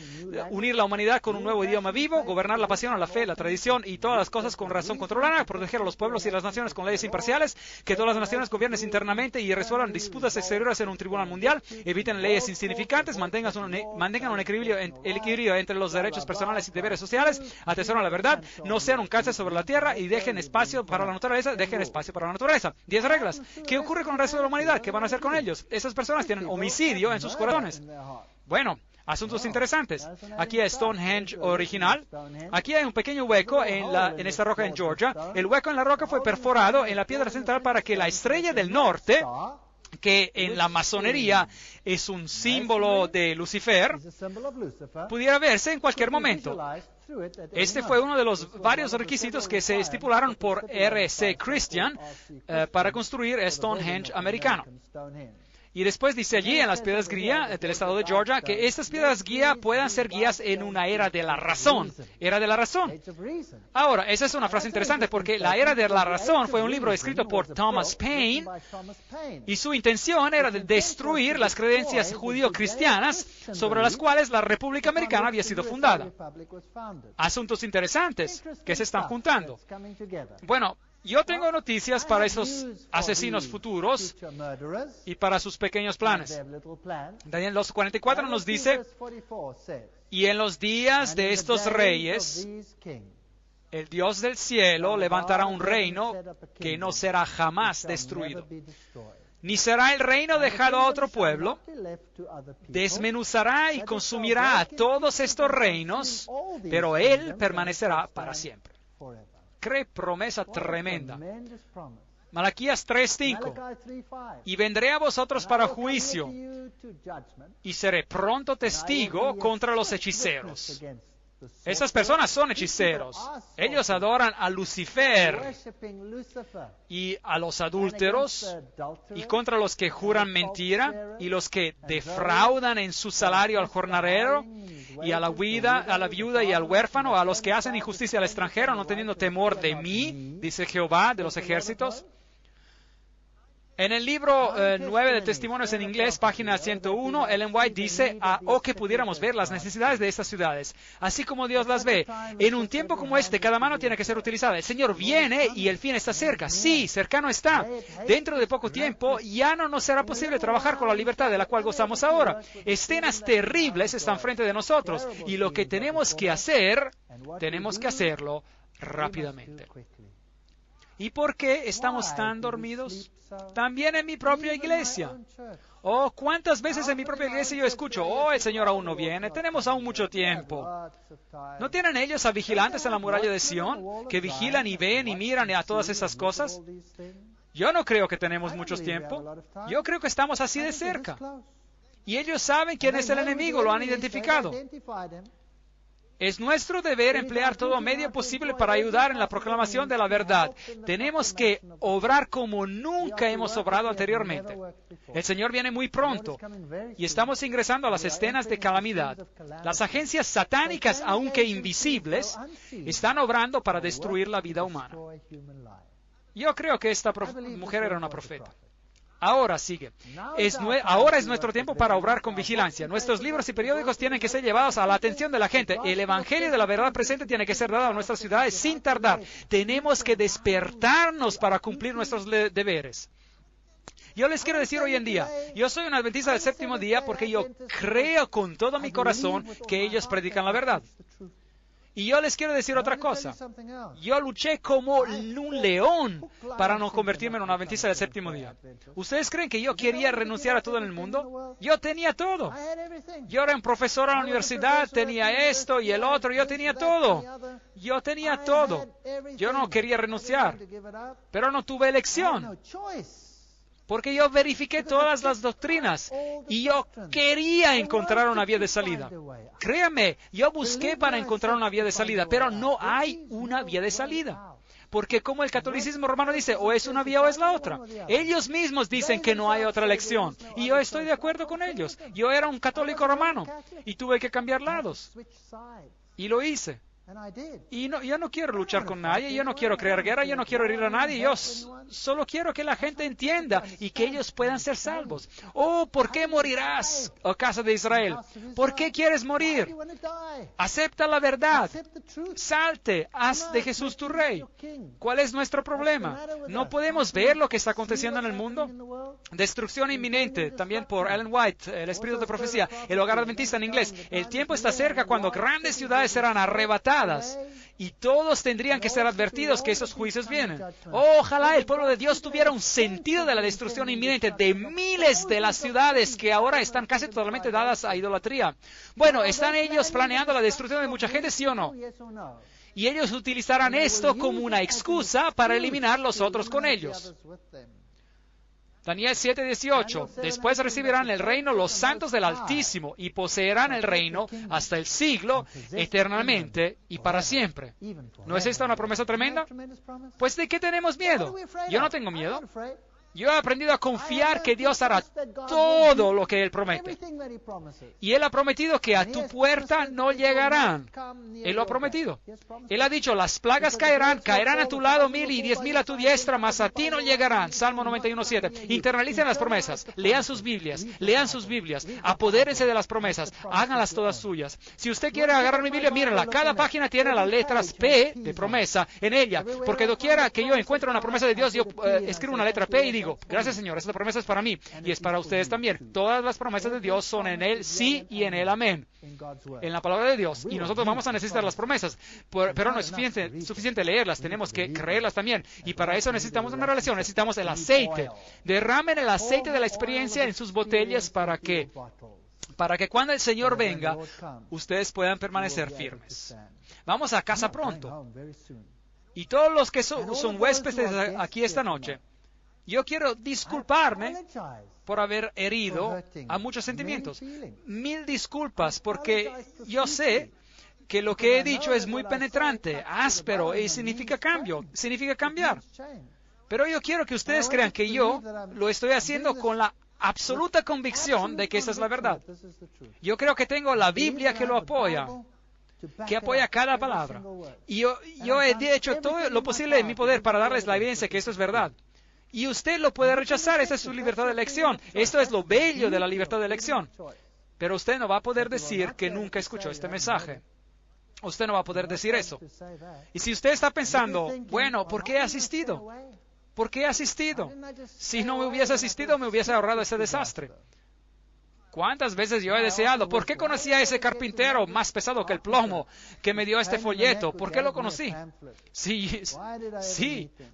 unir la humanidad con un nuevo idioma vivo, gobernar la pasión, la fe, la tradición y todas las cosas con razón controlada, proteger a los pueblos y las naciones con leyes imparciales, que todas las naciones gobiernen internamente y resuelvan disputas exteriores en un tribunal mundial, eviten leyes insignificantes, mantengan un equilibrio entre los derechos personales y deberes sociales, atesoren la verdad, no sean un cáncer sobre la tierra y dejen espacio para la naturaleza, espacio para la naturaleza. 10 reglas. ¿Qué ocurre con el resto de la humanidad? ¿Qué van a hacer con ellos? Esas personas tienen homicidio en sus corazones. Bueno, asuntos interesantes. Aquí es Stonehenge original. Aquí hay un pequeño hueco en esta roca en Georgia. El hueco en la roca fue perforado en la piedra central para que la estrella del norte, que en la masonería es un símbolo de Lucifer, pudiera verse en cualquier momento. Este fue uno de los varios requisitos que se estipularon por R.C. Christian para construir Stonehenge americano. Y después dice allí en las piedras guía del estado de Georgia que estas piedras guía puedan ser guías en una era de la razón. Era de la razón. Ahora, esa es una frase interesante porque la era de la razón fue un libro escrito por Thomas Paine y su intención era de destruir las creencias judío-cristianas sobre las cuales la República Americana había sido fundada. Asuntos interesantes que se están juntando. Bueno, yo tengo noticias para esos asesinos futuros y para sus pequeños planes. Daniel 2:44 nos dice: y en los días de estos reyes, el Dios del cielo levantará un reino que no será jamás destruido, ni será el reino dejado a otro pueblo. Desmenuzará y consumirá a todos estos reinos, pero Él permanecerá para siempre. Qué promesa tremenda. Malaquías 3:5. Y vendré a vosotros para juicio, y seré pronto testigo contra los hechiceros. Esas personas son hechiceros. Ellos adoran a Lucifer y a los adúlteros, y contra los que juran mentira, y los que defraudan en su salario al jornalero, y a la viuda y al huérfano, a los que hacen injusticia al extranjero, no teniendo temor de mí, dice Jehová de los ejércitos. En el libro 9 de Testimonios en inglés, página 101, Ellen White dice: que pudiéramos ver las necesidades de estas ciudades, así como Dios las ve. En un tiempo como este, cada mano tiene que ser utilizada. El Señor viene y el fin está cerca. Sí, cercano está. Dentro de poco tiempo ya no nos será posible trabajar con la libertad de la cual gozamos ahora. Escenas terribles están frente de nosotros, y lo que tenemos que hacerlo rápidamente. ¿Y por qué estamos tan dormidos? También en mi propia iglesia. ¿Cuántas veces en mi propia iglesia yo escucho: el Señor aún no viene, tenemos aún mucho tiempo? ¿No tienen ellos a vigilantes en la muralla de Sión que vigilan y ven y miran a todas esas cosas? Yo no creo que tenemos mucho tiempo. Yo creo que estamos así de cerca. Y ellos saben quién es el enemigo, lo han identificado. Es nuestro deber emplear todo medio posible para ayudar en la proclamación de la verdad. Tenemos que obrar como nunca hemos obrado anteriormente. El Señor viene muy pronto y estamos ingresando a las escenas de calamidad. Las agencias satánicas, aunque invisibles, están obrando para destruir la vida humana. Yo creo que esta mujer era una profeta. Ahora sigue. Ahora es nuestro tiempo para obrar con vigilancia. Nuestros libros y periódicos tienen que ser llevados a la atención de la gente. El Evangelio de la verdad presente tiene que ser dado a nuestras ciudades sin tardar. Tenemos que despertarnos para cumplir nuestros deberes. Yo les quiero decir hoy en día, yo soy un adventista del séptimo día porque yo creo con todo mi corazón que ellos predican la verdad. Y yo les quiero decir otra cosa. Yo luché como un león para no convertirme en un adventista del séptimo día. ¿Ustedes creen que yo quería renunciar a todo en el mundo? Yo tenía todo. Yo era un profesor en la universidad, tenía esto y el otro, yo tenía todo. Yo tenía todo. Yo no quería renunciar, pero no tuve elección. porque yo verifiqué todas las doctrinas y yo quería encontrar una vía de salida. Créame, yo busqué para encontrar una vía de salida, pero no hay una vía de salida. Porque como el catolicismo romano dice, o es una vía o es la otra. Ellos mismos dicen que no hay otra elección. Y yo estoy de acuerdo con ellos. Yo era un católico romano y tuve que cambiar lados. Y lo hice. Y yo no quiero luchar con nadie, yo no quiero crear guerra, yo no quiero herir a nadie, yo solo quiero que la gente entienda y que ellos puedan ser salvos. Oh, ¿por qué morirás, oh casa de Israel? ¿Por qué quieres morir? Acepta la verdad, salte, haz de Jesús tu rey. ¿Cuál es nuestro problema? ¿No podemos ver lo que está aconteciendo en el mundo? Destrucción inminente, también por Ellen White, el espíritu de profecía, el hogar adventista en inglés. El tiempo está cerca cuando grandes ciudades serán arrebatadas y todos tendrían que ser advertidos que esos juicios vienen. Ojalá el pueblo de Dios tuviera un sentido de la destrucción inminente de miles de las ciudades que ahora están casi totalmente dadas a idolatría. Bueno, ¿están ellos planeando la destrucción de mucha gente, sí o no? Y ellos utilizarán esto como una excusa para eliminar los otros con ellos. Daniel 7:18. Después recibirán el reino los santos del Altísimo y poseerán el reino hasta el siglo, eternamente y para siempre. ¿No es esta una promesa tremenda? Pues ¿de qué tenemos miedo? Yo no tengo miedo. Yo he aprendido a confiar que Dios hará todo lo que Él promete. Y Él ha prometido que a tu puerta no llegarán. Él lo ha prometido. Él ha dicho, las plagas caerán a tu lado 1,000 y 10,000 a tu diestra, mas a ti no llegarán. Salmo 91:7. Internalicen las promesas, lean sus Biblias, apodérense de las promesas, háganlas todas suyas. Si usted quiere agarrar mi Biblia, mírenla. Cada página tiene las letras P de promesa en ella, porque doquiera que yo encuentre una promesa de Dios, yo escribo una letra P y digo, gracias Señor, esta promesa es para mí y es para ustedes también. Todas las promesas de Dios son en Él sí y en Él amén. En la palabra de Dios. Y nosotros vamos a necesitar las promesas, pero no es suficiente leerlas, tenemos que creerlas también. Y para eso necesitamos una relación, necesitamos el aceite. Derramen el aceite de la experiencia en sus botellas para que cuando el Señor venga, ustedes puedan permanecer firmes. Vamos a casa pronto. Y todos los que son huéspedes aquí esta noche, yo quiero disculparme por haber herido a muchos sentimientos. 1000 disculpas, porque yo sé que lo que he dicho es muy penetrante, áspero, y significa cambio, significa cambiar. Pero yo quiero que ustedes crean que yo lo estoy haciendo con la absoluta convicción de que esa es la verdad. Yo creo que tengo la Biblia que lo apoya, que apoya cada palabra. Y yo he hecho todo lo posible en mi poder para darles la evidencia que esto es verdad. Y usted lo puede rechazar, esa es su libertad de elección. Esto es lo bello de la libertad de elección. Pero usted no va a poder decir que nunca escuchó este mensaje. Usted no va a poder decir eso. Y si usted está pensando, bueno, ¿por qué he asistido? ¿Por qué he asistido? Si no me hubiese asistido, me hubiese ahorrado ese desastre. ¿Cuántas veces yo he deseado? ¿Por qué conocí a ese carpintero más pesado que el plomo que me dio este folleto? ¿Por qué lo conocí? Sí,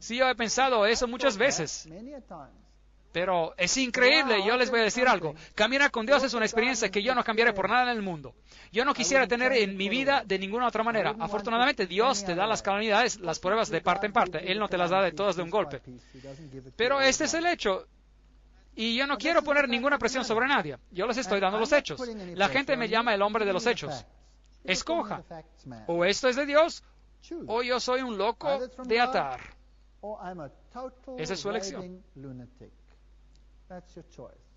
yo he pensado eso muchas veces. Pero es increíble, yo les voy a decir algo. Caminar con Dios es una experiencia que yo no cambiaré por nada en el mundo. Yo no quisiera tener en mi vida de ninguna otra manera. Afortunadamente, Dios te da las calamidades, las pruebas de parte en parte. Él no te las da de todas de un golpe. Pero este es el hecho. Y yo no quiero poner ninguna presión sobre nadie. Yo les estoy dando los hechos. La gente me llama el hombre de los hechos. Escoja. O esto es de Dios, o yo soy un loco de atar. Esa es su elección. That's your choice.